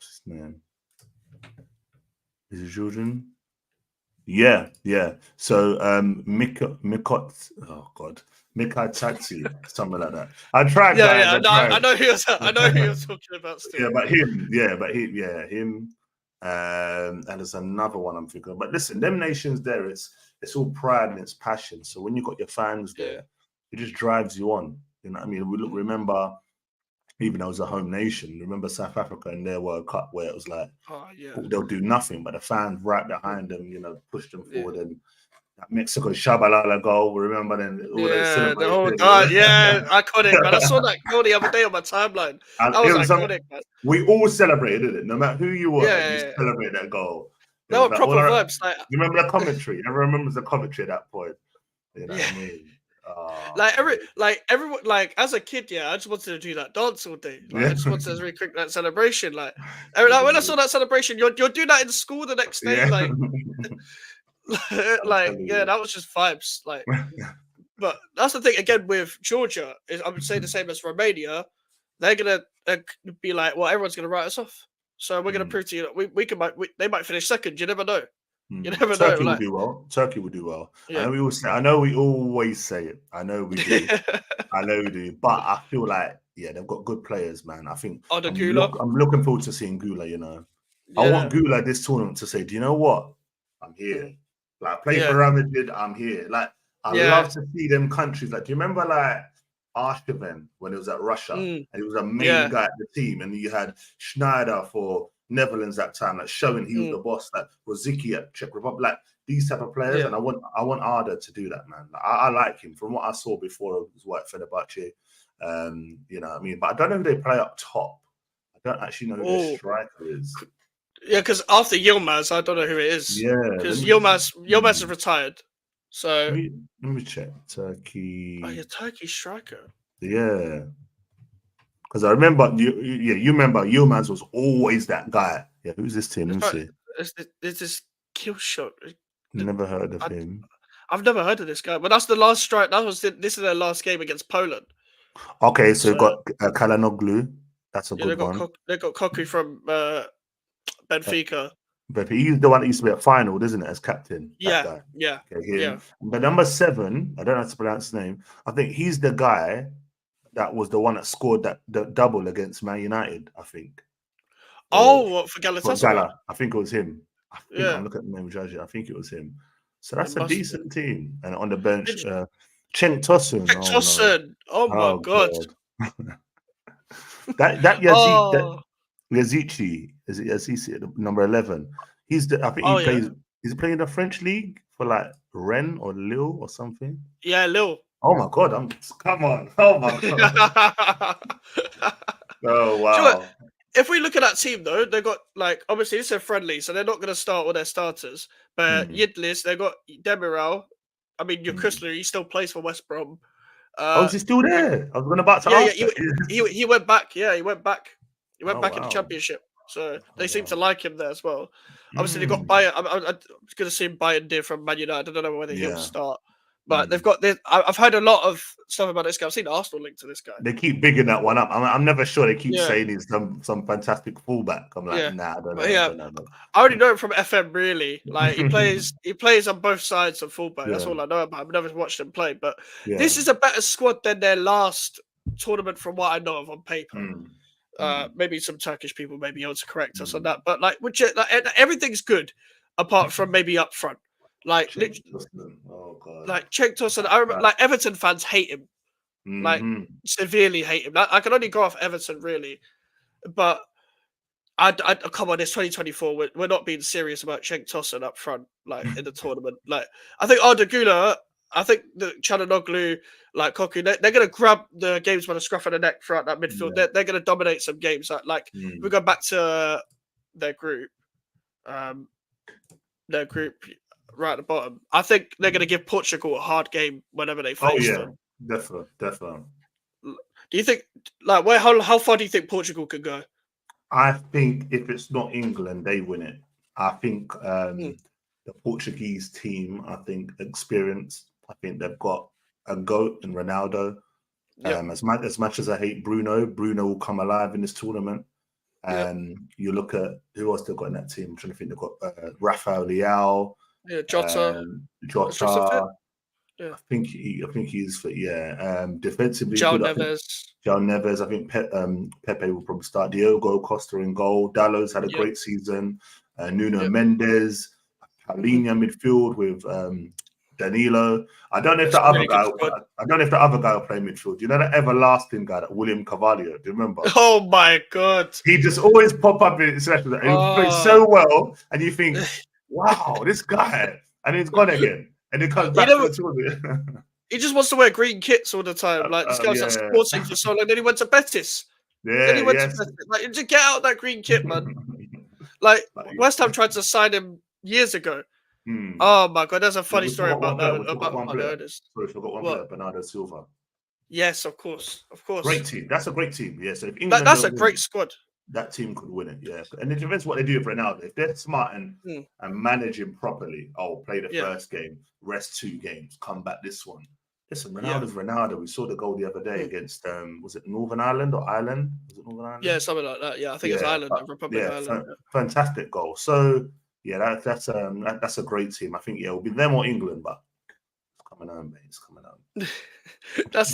his name? Is it Georgian? Yeah. So Mikot. Oh God. Mikai Tatsi, something like that. I tried. I know who you're talking about. Still. Yeah, but him. And there's another one I'm thinking of. But listen, them nations there, it's all pride and it's passion. So when you got your fans there, it just drives you on. You know what I mean? Remember, even though it was a home nation, remember South Africa in their World Cup where it was like, they'll do nothing, but the fans right behind them, push them forward and. Mexico Shabalala goal, remember then? Iconic, man. I saw that goal the other day on my timeline. That was iconic, man. We all celebrated it, no matter who you were. You celebrate that goal. There were proper verbs. Like, you remember the commentary? Everyone remembers the commentary at that point. You know what I mean? Everyone, as a kid, I just wanted to do that dance all day. I just wanted to recreate that celebration. When I saw that celebration, you're doing that in school the next day, that was just vibes. But that's the thing again with Georgia is I would say the same as Romania. They're gonna be like, well, everyone's gonna write us off, so we're gonna prove to you that they might finish second. You never know. You never know. Turkey will do well. Turkey will do well. Yeah. I know we always say it. I know we do. I know we do. But I feel like they've got good players, man. I think I'm looking forward to seeing Gula. I want Gula this tournament to say, do you know what? I'm here. Play for Real Madrid, I'm here. I love to see them countries. Do you remember Arshavin when it was at Russia? And he was a main guy at the team. And you had Schneider for Netherlands that time, showing he was the boss. Rosicky at Czech Republic. these type of players, Yeah. and I want Arda to do that, man. I like him from what I saw before his work for Fenerbahce. You know what I mean? But I don't know who they play up top. I don't actually know who their striker is. Yeah, because after Yilmaz, I don't know who it is. Yeah, because Yilmaz is retired. So let me check. Turkey. Oh, yeah, Turkey striker. Yeah. Because I remember, you remember Yilmaz was always that guy. Yeah, who's this team? Let me see. It's this kill shot. Never heard of him. I've never heard of this guy, but that's the last strike. This is their last game against Poland. Okay, so we've got Kalanoglu. That's a good one. They got Koku from Benfica. But he's the one that used to be at final, isn't it, as captain? Yeah. Okay, him. But number 7, I don't know how to pronounce his name. I think he's the guy that was the one that scored the double against Man United, I think. For Galatasaray? I think it was him. I'm looking at the name of Judge. I think it was him. So that's a decent team. And on the bench, Cenk Tosun. Cenk Tosun. Oh my God. that Yazici, is it Yazici, number 11? I think he plays. He's playing in the French league for like Rennes or Lille or something. Yeah, Lille. Oh my God! Come on! Oh my God! Oh wow! If we look at that team though, they got obviously it's a friendly, so they're not going to start all their starters. But Yildiz, they got Demiral. I mean, your Chrysler, he still plays for West Brom. Is he still there? I was about to ask. He went back. Yeah, he went back. He went back in the Championship. So they seem to like him there as well. Obviously, they got Bayern. I'm going to see Bayern Dir from Man United. I don't know whether he'll start. But they've got this. I've heard a lot of stuff about this guy. I've seen Arsenal linked to this guy. They keep bigging that one up. I'm never sure. They keep saying he's some fantastic fullback. I'm like, nah, I don't know. I already know him from FM. Really, he plays on both sides of fullback. That's all I know about. I've never watched him play, but this is a better squad than their last tournament, from what I know of on paper. Maybe some Turkish people may be able to correct us on that, but everything's good apart from maybe up front. Cenk Tosun, I remember, Everton fans hate him, severely hate him. I can only go off Everton really, but I come on, it's 2024. We're not being serious about Cenk Tosun up front, in the tournament. I think Arda Güler, I think the Çalhanoğlu, Koku, they're going to grab the games by the scruff of the neck throughout that midfield. They're going to dominate some games. We go back to their group. Right at the bottom. I think they're going to give Portugal a hard game whenever they face them. Definitely. Do you think, how far do you think Portugal could go? I think if it's not England, they win it. I think the Portuguese team, experienced. I think they've got a GOAT in Ronaldo. As much as I hate Bruno will come alive in this tournament. You look at who else they've got in that team. I'm trying to think. They've got Rafael Leao. Jota. I think he's fit. Defensively, João Neves. I think Pepe will probably start. Diogo Costa in goal. Dalot's had a great season. Nuno Mendes. Paulinho midfield with Danilo. I don't know if the other guy. I don't know if the other guy will play midfield. You know that everlasting guy, that William Carvalho. Do you remember? Oh my God! He just always pop up in selection, and he plays so well, and you think, wow, this guy, and he's gone again, and he comes back to the tournament. He just wants to wear green kits all the time. This guy was at Sporting for so long. Then he went to Betis. Then he went to Betis. Just get out that green kit, man. West Ham tried to sign him years ago. Oh my God, there's a funny story about that. Sorry, forgot one player, Bernardo Silva. Yes, of course. Great team. That's a great team. Yeah, so if England that's a great squad. That team could win it. Yeah, and it depends what they do for Ronaldo. If they're smart and manage him properly, play the first game, rest 2 games, come back this one. Listen, Ronaldo's Ronaldo. We saw the goal the other day against was it Northern Ireland or Ireland? Was it Northern Ireland? Yeah, something like that. Yeah, I think it's Ireland, Republic of Ireland. Fantastic goal. So that's a great team. I think it'll be them or England, but it's coming home, mate. It's coming home. that's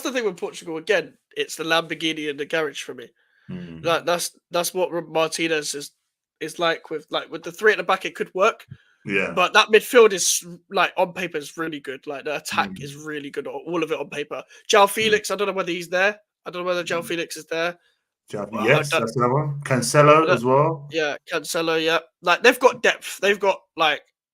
the thing with Portugal. Again, it's the Lamborghini in the garage for me. That's what Martinez is like with the 3 at the back. It could work. Yeah, but that midfield is on paper is really good. The attack is really good. All of it on paper. João Felix, I don't know whether he's there. I don't know whether João Felix is there. Yes, that's another one. Cancelo as well. Yeah, Cancelo. Yeah, they've got depth. They've got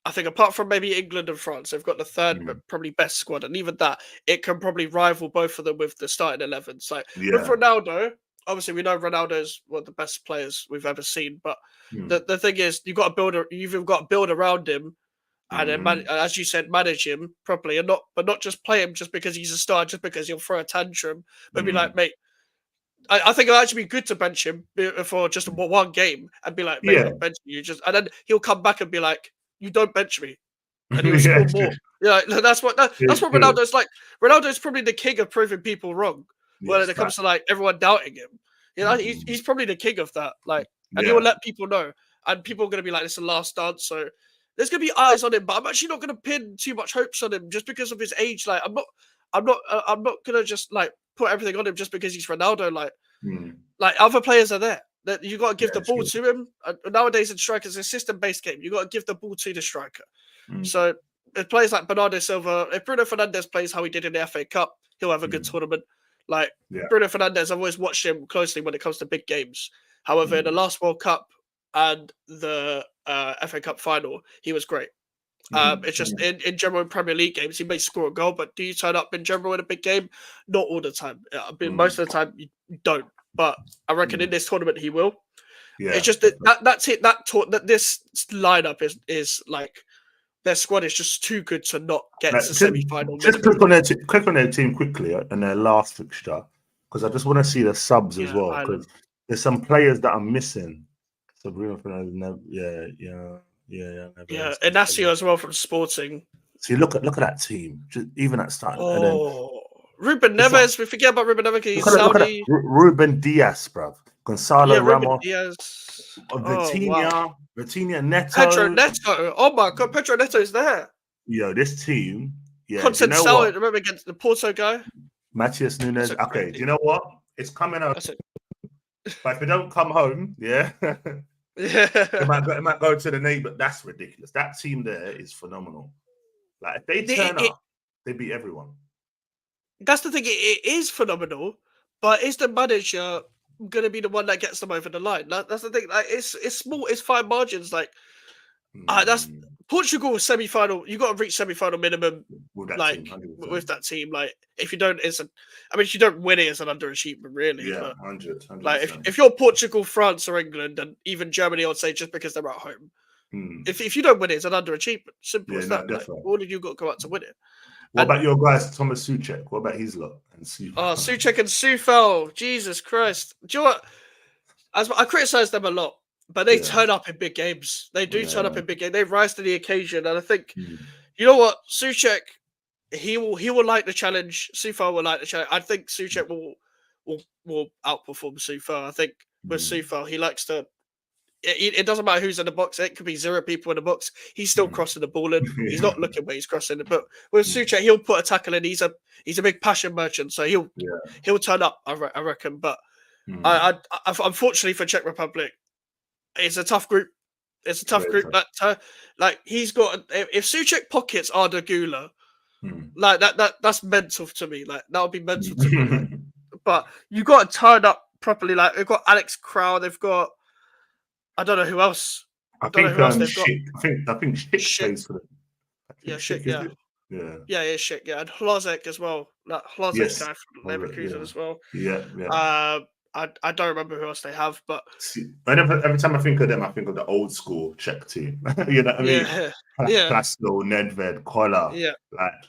I think apart from maybe England and France, they've got the third, but probably best squad, and even that, it can probably rival both of them with the starting 11s. Like with Yeah. Ronaldo, obviously we know Ronaldo's one of the best players we've ever seen, but the thing is, you've got to build around him, and then as you said, manage him properly, and not just play him just because he's a star, just because he'll throw a tantrum, but be like, mate. I think it'll actually be good to bench him for just one game and be like, mate, I'm benching you, and then he'll come back and be like, you don't bench me, and he'll score more. Yeah, that's what Ronaldo's like. Ronaldo's probably the king of proving people wrong when it comes to like everyone doubting him. You know, he's probably the king of that. Like, and he will let people know, and people are gonna be like, "This is the last dance." So there's gonna be eyes on him, but I'm actually not gonna pin too much hopes on him just because of his age. Like, I'm not gonna just like put everything on him just because he's Ronaldo. Like other players are there. That you got to give the ball to him. Nowadays in strikers, it's a system-based game. You got to give the ball to the striker. So if players like Bernardo Silva, if Bruno Fernandes plays how he did in the FA Cup, he'll have a good tournament. Like Bruno Fernandes, I've always watched him closely when it comes to big games. However, in the last World Cup and the FA Cup final, he was great. It's just in general in Premier League games, he may score a goal, but do you turn up in general in a big game? Not all the time. I mean, most of the time you don't. But I reckon in this tournament he will. Yeah, it's just that's it. That this lineup is like their squad is just too good to not get to semi-final. Just click on their team quickly and their last fixture because I just want to see the subs as well because there's some players that are missing. So Bruno Fernandes, Inacio as well from Sporting. See, look at that team. Just even at start. Ruben Neves. We forget about Ruben Neves. He's Saudi. Ruben Diaz, bruv. Gonzalo Ramos. Diaz. Vitinha, Neto. Pedro Neto. Oh my God, Pedro Neto is there. Yo, this team. Yeah. Conceição, remember against the Porto guy? Matheus Nunes. Okay, do you know what? It's coming out. But if it don't come home, it might go to the neighbor. That's ridiculous. That team there is phenomenal. Like if they turn up, they beat everyone. That's the thing. It is phenomenal, but is the manager going to be the one that gets them over the line? That's the thing. Like it's small. It's fine margins. Like that's Portugal semi-final. You got to reach semi-final minimum. With that team, like if you don't, if you don't win it, it's an underachievement, really. Yeah, 100%. Like if you're Portugal, France, or England, and even Germany, I would say just because they're at home. If you don't win it, it's an underachievement. Simple as that. Like, all of you got to go out to win it. What about your guys, Thomas Souček? What about his lot? And Souček and Soufal. Jesus Christ. Do you know what? I criticize them a lot, but they turn up in big games. They do turn up in big games. They rise to the occasion. And I think, you know what? Souček, he will like the challenge. Soufal will like the challenge. I think Souček will outperform Soufal. I think with Soufal, he likes to. It doesn't matter who's in the box. It could be 0 people in the box. He's still crossing the ball in. He's not looking where he's crossing it. But with Souček, he'll put a tackle in. He's a big passion merchant, so he'll turn up. I reckon. But I unfortunately for Czech Republic, it's a tough group. It's a tough group. That like he's got. If Souček pockets Arda Güler, like that's mental to me. Like that would be mental to me. Like, but you got to turn up properly. Like they've got Alex Král. They've got. I don't know who else. I think Schick plays for them. Schick, Schick, and Hlozek as well. That Hlozek guy from Leverkusen as well. I don't remember who else they have, but every time I think of them, I think of the old school Czech team. You know what I mean? Krasno, Nedved, Kolar,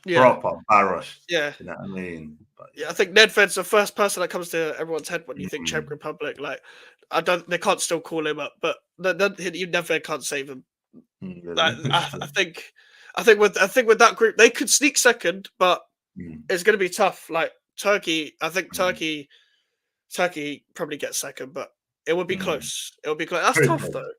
proper Baros. Yeah, you know what I mean. But, I think Nedved's the first person that comes to everyone's head when you think Czech Republic. Like, they can't still call him up, but Nedved can't save him. Like, I think with that group, they could sneak second, but it's going to be tough. Like Turkey, I think Turkey probably gets second, but it would be close. It would be close. That's very tough, though.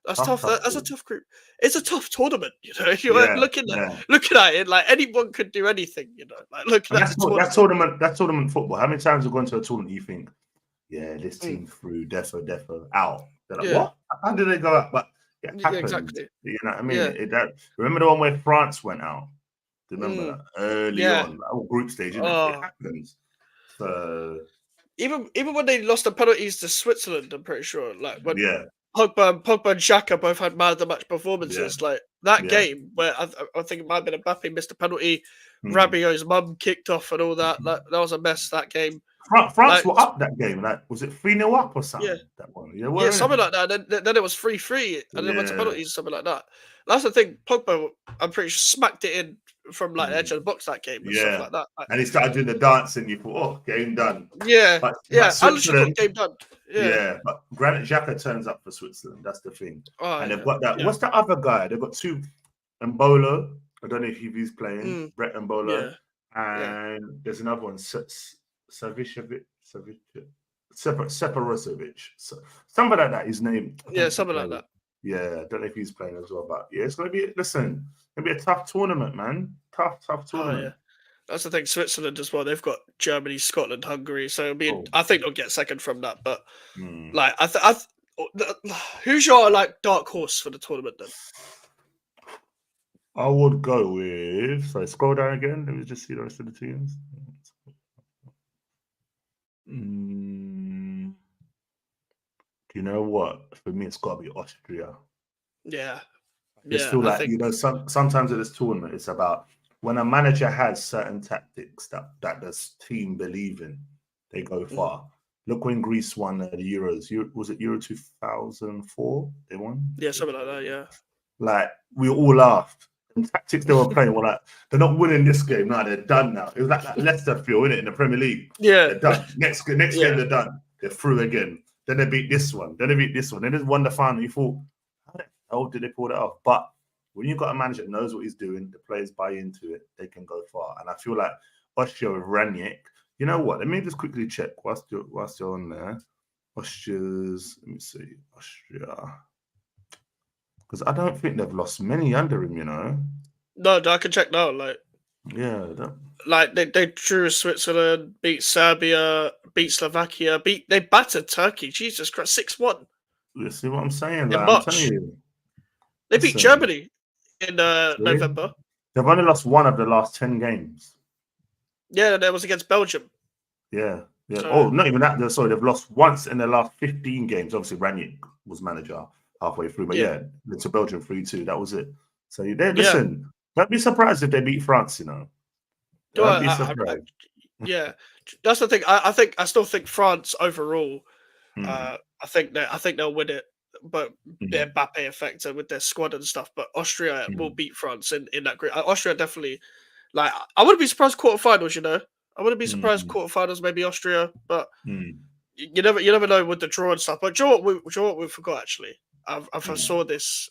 That's tough. That's a tough group. It's a tough tournament, you know. You're looking at it like anyone could do anything, you know. Like that's tournament football. How many times have you gone to a tournament you think, this team through, defo out? They're like, what? How did they go out? But it happened. Exactly. You know what I mean? Remember the one where France went out? Do you remember that early on, like, group stage? It happens. So. Even when they lost the penalties to Switzerland, I'm pretty sure. Like when Pogba and Xhaka both had man of the match performances. Like that Yeah. game where I think it might have been Mbappe missed a penalty, Mm. Rabiot's mum kicked off and all that. That was a mess. That game. France Like, were up that game. Like, was it 3-0 up or something? Yeah. That one. Yeah, something like that. Then it was 3-3, and then it went to Yeah. penalties, something like that. That's the thing. Pogba, I'm pretty sure, smacked it in from like the edge of the box that game and stuff like that. Like, And he started doing the dance, and you thought, "Oh, game done." yeah, But I literally Switzerland, got game done. Yeah. but Granit Xhaka turns up for Switzerland. That's the thing. Oh, And they've got that. What's the other guy? They've got two. Mbolo. I don't know if he's playing. Brett Mbolo. And there's another one. Savicevic. Separovic. Something like that. His name. Yeah, something like that. Yeah, I don't know if he's playing as well, but yeah, it's gonna be. Listen, it's gonna be a tough tournament, man. Tough tournament. Oh, yeah. That's the thing. Switzerland as well. They've got Germany, Scotland, Hungary. So it'll be. I think they'll get second from that. But like, who's your like dark horse for the tournament then? I would go with. Sorry, scroll down again. Let me just see the rest of the teams. You know what? For me, it's got to be Austria. Yeah. It's still like, sometimes at this tournament, it's about when a manager has certain tactics that the team believe in, they go far. Look when Greece won the Euros. Was it Euro 2004? They won? Yeah, something like that, yeah. Like, we all laughed. The tactics they were playing were like, they're not winning this game. No, they're done now. It was like that Leicester feel, innit, in the Premier League. Yeah. They're done. Next game, they're done. They're through again. Then they beat this one. Then they beat this one. Then they won the final. You thought, how the hell did they pull that off? But when you've got a manager that knows what he's doing, the players buy into it, they can go far. And I feel like Austria with Ranić, you know what? Let me just quickly check whilst you're on there. Austria's, let me see, Austria. Because I don't think they've lost many under him, you know. No, I can check now. Like, yeah, like they drew Switzerland, beat Serbia, beat Slovakia, they battered Turkey. Jesus Christ, 6-1. You see what I'm saying? Like, March. I'm telling you. They beat Germany in November. They've only lost one of the last 10 games. Yeah, that was against Belgium. Yeah. So, not even that. Sorry, they've lost once in the last 15 games. Obviously, Ranić was manager halfway through, but to Belgium 3-2. That was it. So listen, don't be surprised if they beat France. You know, don't be surprised. That's the thing. I still think France overall. I think they'll win it, but their Mbappe effect with their squad and stuff. But Austria will beat France in that group. Austria definitely. Like, I wouldn't be surprised quarterfinals. You know, I wouldn't be surprised quarterfinals maybe Austria, but you never know with the draw and stuff. But do you know what we forgot actually? I saw this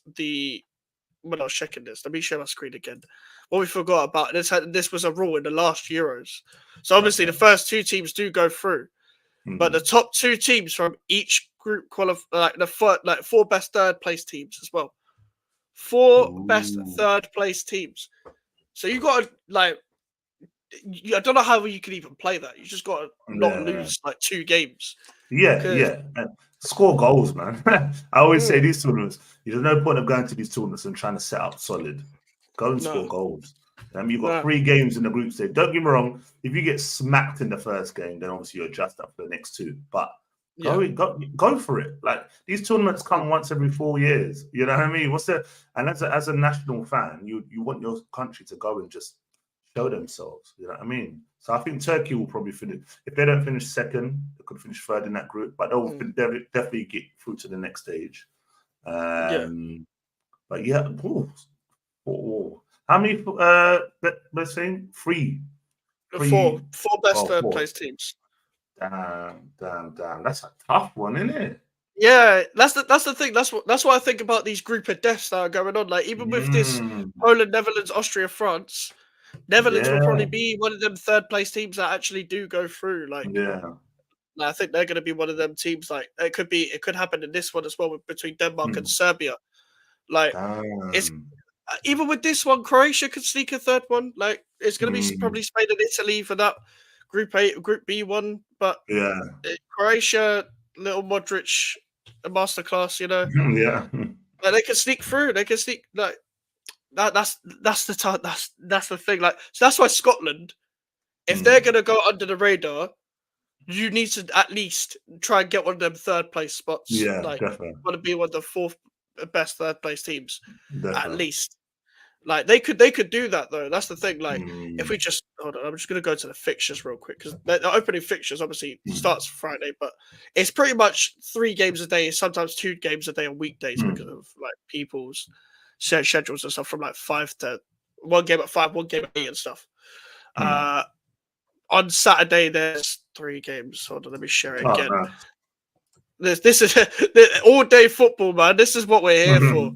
when I was checking this. Let me share my screen again. What we forgot about this was a rule in the last Euros. So obviously the first two teams do go through, but the top two teams from each group qualify, like four best third place teams as well. Best third place teams. So you got to I don't know how you can even play that. You just got to not lose like 2 games. Yeah. Score goals, man. I always say these tournaments, there's no point of going to these tournaments and trying to set up solid. Go and score goals. I mean, you've got 3 games in the group stage. Don't get me wrong. If you get smacked in the first game, then obviously you adjust up for the next 2. But go for it. Like, these tournaments come once every 4 years. You know what I mean? And as a national fan, you want your country to go and just show themselves. You know what I mean? So I think Turkey will probably finish. If they don't finish second, they could finish third in that group, but they'll definitely get through to the next stage. But yeah, how many? Let's say 3. 4 best third place teams. Damn. That's a tough one, isn't it? Yeah, that's the thing. That's what I think about these group of deaths that are going on. Like, even with this Poland, Netherlands, Austria, France, Netherlands will probably be one of them third place teams that actually do go through. Like, I think they're going to be one of them teams. Like, it could happen in this one as well between Denmark and Serbia. Like, it's even with this one, Croatia could sneak a third one. Like, it's going to be probably Spain and Italy for that Group B one. But Croatia, little Modric, a masterclass, you know. Like, they can sneak through. They can sneak like. That's the thing. Like, so that's why Scotland, if they're gonna go under the radar, you need to at least try and get one of them third place spots. Yeah, like, definitely. Want to be one of the 4th best third place teams at Definitely. least. Like they could do that though. That's the thing. Like if we Mm, just hold on, I'm just gonna go to the fixtures real quick because the opening fixtures obviously mm, starts Friday, but it's pretty much 3 games a day, sometimes 2 games a day on weekdays because mm, of like people's schedules and stuff from like 5 to 1 game at 5, 1 game at 8 and stuff. mm. On Saturday there's 3 games. Hold on, let me share it Oh, again. nice. This is all day football, man. This is what we're here for.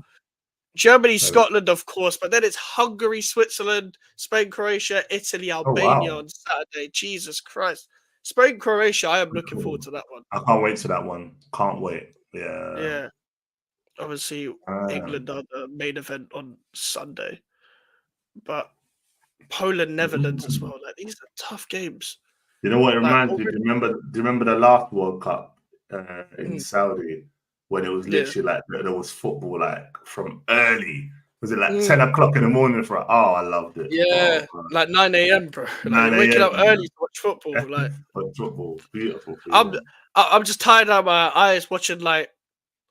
Germany, Scotland, of course, but then it's Hungary, Switzerland, Spain, Croatia, Italy, Oh, Albania wow. on Saturday. Jesus Christ. Spain, Croatia, I am looking forward to that one. I can't wait to that one. Can't wait. Yeah. Yeah. Obviously, England are the main event on Sunday. But Poland, Netherlands as well. Like these are tough games. You know what it Like reminds me? already, Do you remember the last World Cup in Saudi when it was yeah. literally like there was football like from early? Was it like 10 Mm, o'clock in the morning for? Oh, I loved it. yeah. Oh, God. Like 9 a.m., bro. Like you're 9 waking up a.m. early to watch football. Like But football, beautiful I'm feeling. I'm just tired out of my eyes watching like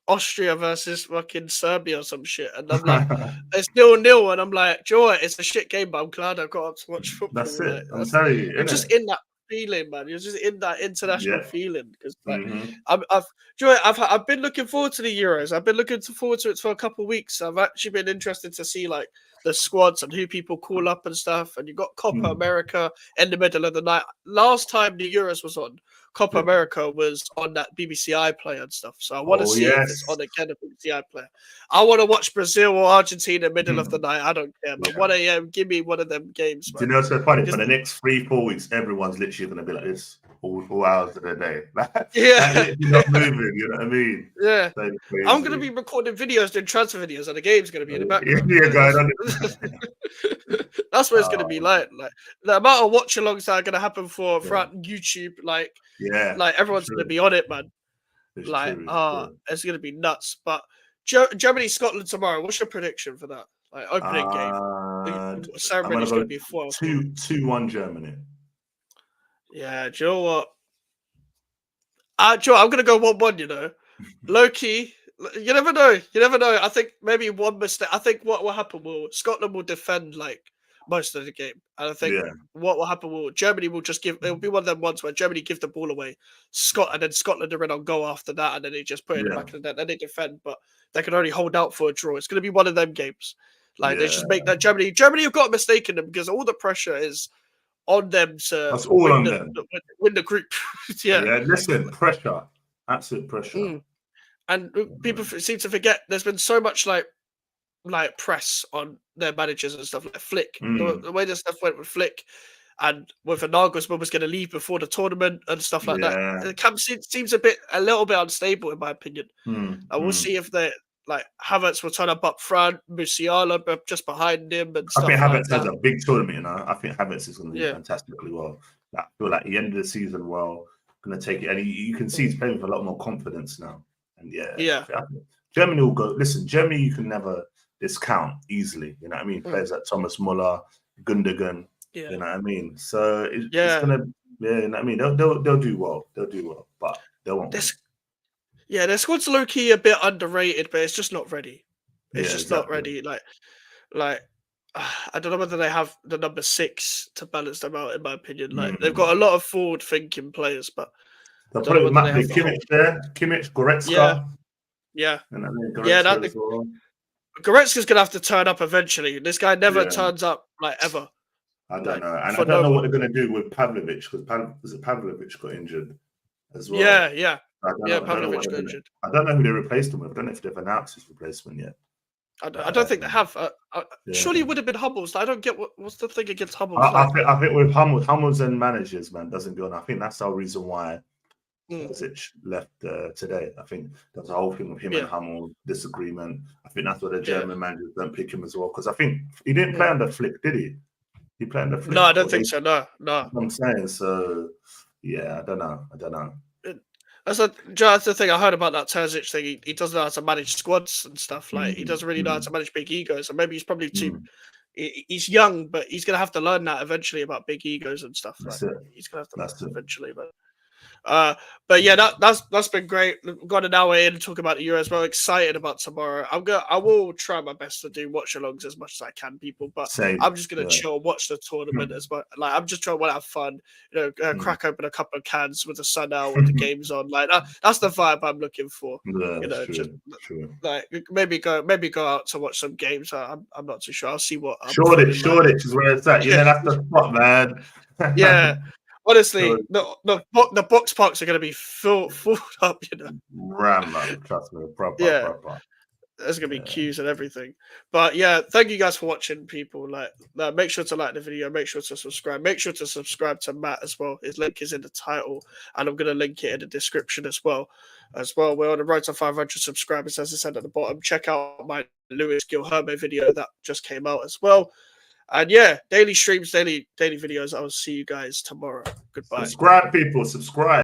Austria versus fucking Serbia or some shit. And I'm like, it's 0-0. And I'm like, do you know what? It's a shit game, but I'm glad I got up to watch That's football. it. Like, I'm telling you, you're innit? just in that feeling, man. You're just in that international Yeah. feeling. Because, like, Mm-hmm. do you know what? I've been looking forward to the Euros. I've been looking forward to it for a couple of weeks. I've actually been interested to see, like, the squads and who people call up and stuff. And you've got Copa America in the middle of the night. Last time the Euros was on, Copa Yeah. America was on that BBC iPlayer and stuff. So I want to Oh, see if it's yes. on again, a BBC iPlayer. I want to watch Brazil or Argentina middle of the night. I don't care, man. Yeah. 1 a.m. Give me one of them games, Do you man. know what's so funny? For Because the next 3-4 weeks, everyone's literally going to be like this all hours of the day. Like yeah, literally not moving. You know what I mean? yeah. So I'm gonna crazy. be recording videos, doing transfer videos, and the game's gonna be in the background. Yeah, Like, going on. that's what it's gonna be like. Like the amount of watch alongs that are gonna happen for Yeah, throughout YouTube. yeah, Like it's everyone's gonna true. be on it, man. It's Like, true. It's true. it's gonna be nuts. But Germany, Scotland tomorrow. What's your prediction for that? Like opening game. I'm gonna Ceremony's go gonna be 4 o'clock. 2-1 Germany. Yeah, do you know what? Joe, I'm gonna go 1-1. You know, low key. You never know. You never know. I think maybe one mistake. I think what will happen will Scotland will defend like most of the game, and I think Yeah, what will happen will Germany will just give. It'll be one of them ones where Germany give the ball away, and then Scotland are in on go after that, and then they just put it in the yeah, back of the net. Then they defend, but they can only hold out for a draw. It's gonna be one of them games. Like they just make yeah. that Germany have got a mistake in them because all the pressure is on them to That's all win on the them. win the group. Yeah. Yeah, listen, pressure, absolute pressure. Mm. And people seem to forget there's been so much like press on their managers and stuff like Flick. The way this stuff went with Flick and whether Nagelsmann was going to leave before the tournament and stuff like that. Yeah. The camp seems a little bit unstable in my opinion. And we'll see if they like Havertz will turn up front, Musiala just behind him and I think stuff like Havertz has that. a big tournament, you know. I think Havertz is going to do Yeah. fantastically well. Like, I feel like he ended the season well, going to take it. And you can see he's playing with a lot more confidence now. And Yeah. I think Germany will go. Listen, Germany, you can never discount easily. You know what I mean? Players like Thomas Muller, Gundogan. Yeah. You know what I mean? So it's Yeah. going to, you know what I mean? They'll do well. They'll do well, but they won't win. Yeah, their squad's low key a bit underrated, but it's just not ready. It's Yeah, just not exactly. ready. Like I don't know whether they have the number 6 to balance them out. In my opinion, like they've got a lot of forward-thinking players, but They'll I don't know play with whether they Matt have the whole. Kimmich there. Kimmich, Yeah, Goretzka. yeah, And I mean, yeah. Goretzka as well. Goretzka's gonna have to turn up eventually. This guy never Yeah. turns up like ever. I don't Like know. And I for don't no know what one. they're going to do with Pavlovich because Pavlovich got injured as well. Yeah, yeah, I yeah. don't know what Pavlovich they're got going to. injured. I don't know who they replaced him with. I don't know if they've announced his replacement yet. I don't think they have. Yeah. Surely it would have been Hummels. I don't get what's the thing against Hummels. I think with Hummels and managers, man, doesn't go on. I think that's the reason why Kovacic left today. I think there's a whole thing with him and Hummels disagreement. I think that's why the German managers don't pick him as well because I think he didn't play under Flick, did he? He played under Flick. No, I don't think so. No. I'm saying so. Yeah, I don't know. That's the thing I heard about that Terzic thing. He doesn't know how to manage squads and stuff. Like he doesn't really know how to manage big egos. And maybe he's probably too. He's young, but he's gonna have to learn that eventually about big egos and stuff. That's like it. he's gonna have to learn that eventually. But But yeah, that's been great. We've got an hour in to talk about the Euros. Well, excited about tomorrow. I will try my best to do watch-alongs as much as I can, people. But Same. I'm just gonna chill, and watch the tournament as well. Like I'm just trying to have fun. Crack open a couple of cans with the sun out, with the games on. Like that's the vibe I'm looking for. Yeah, just true. like maybe go out to watch some games. I'm not too sure. I'll see what. Shoreditch is where it's at. Yeah, that's the spot, man. Yeah. Honestly, the box parks are going to be filled up, Ram, man. Trust me, proper. There's going to be queues and everything. But yeah, thank you guys for watching, people. Like, make sure to like the video. Make sure to subscribe. Make sure to subscribe to Matt as well. His link is in the title, and I'm going to link it in the description as well. We're on the road to 500 subscribers, as I said at the bottom. Check out my Lewis Gilherme video that just came out as well. And yeah, daily streams, daily videos. I will see you guys tomorrow. Goodbye. Subscribe, people. Subscribe.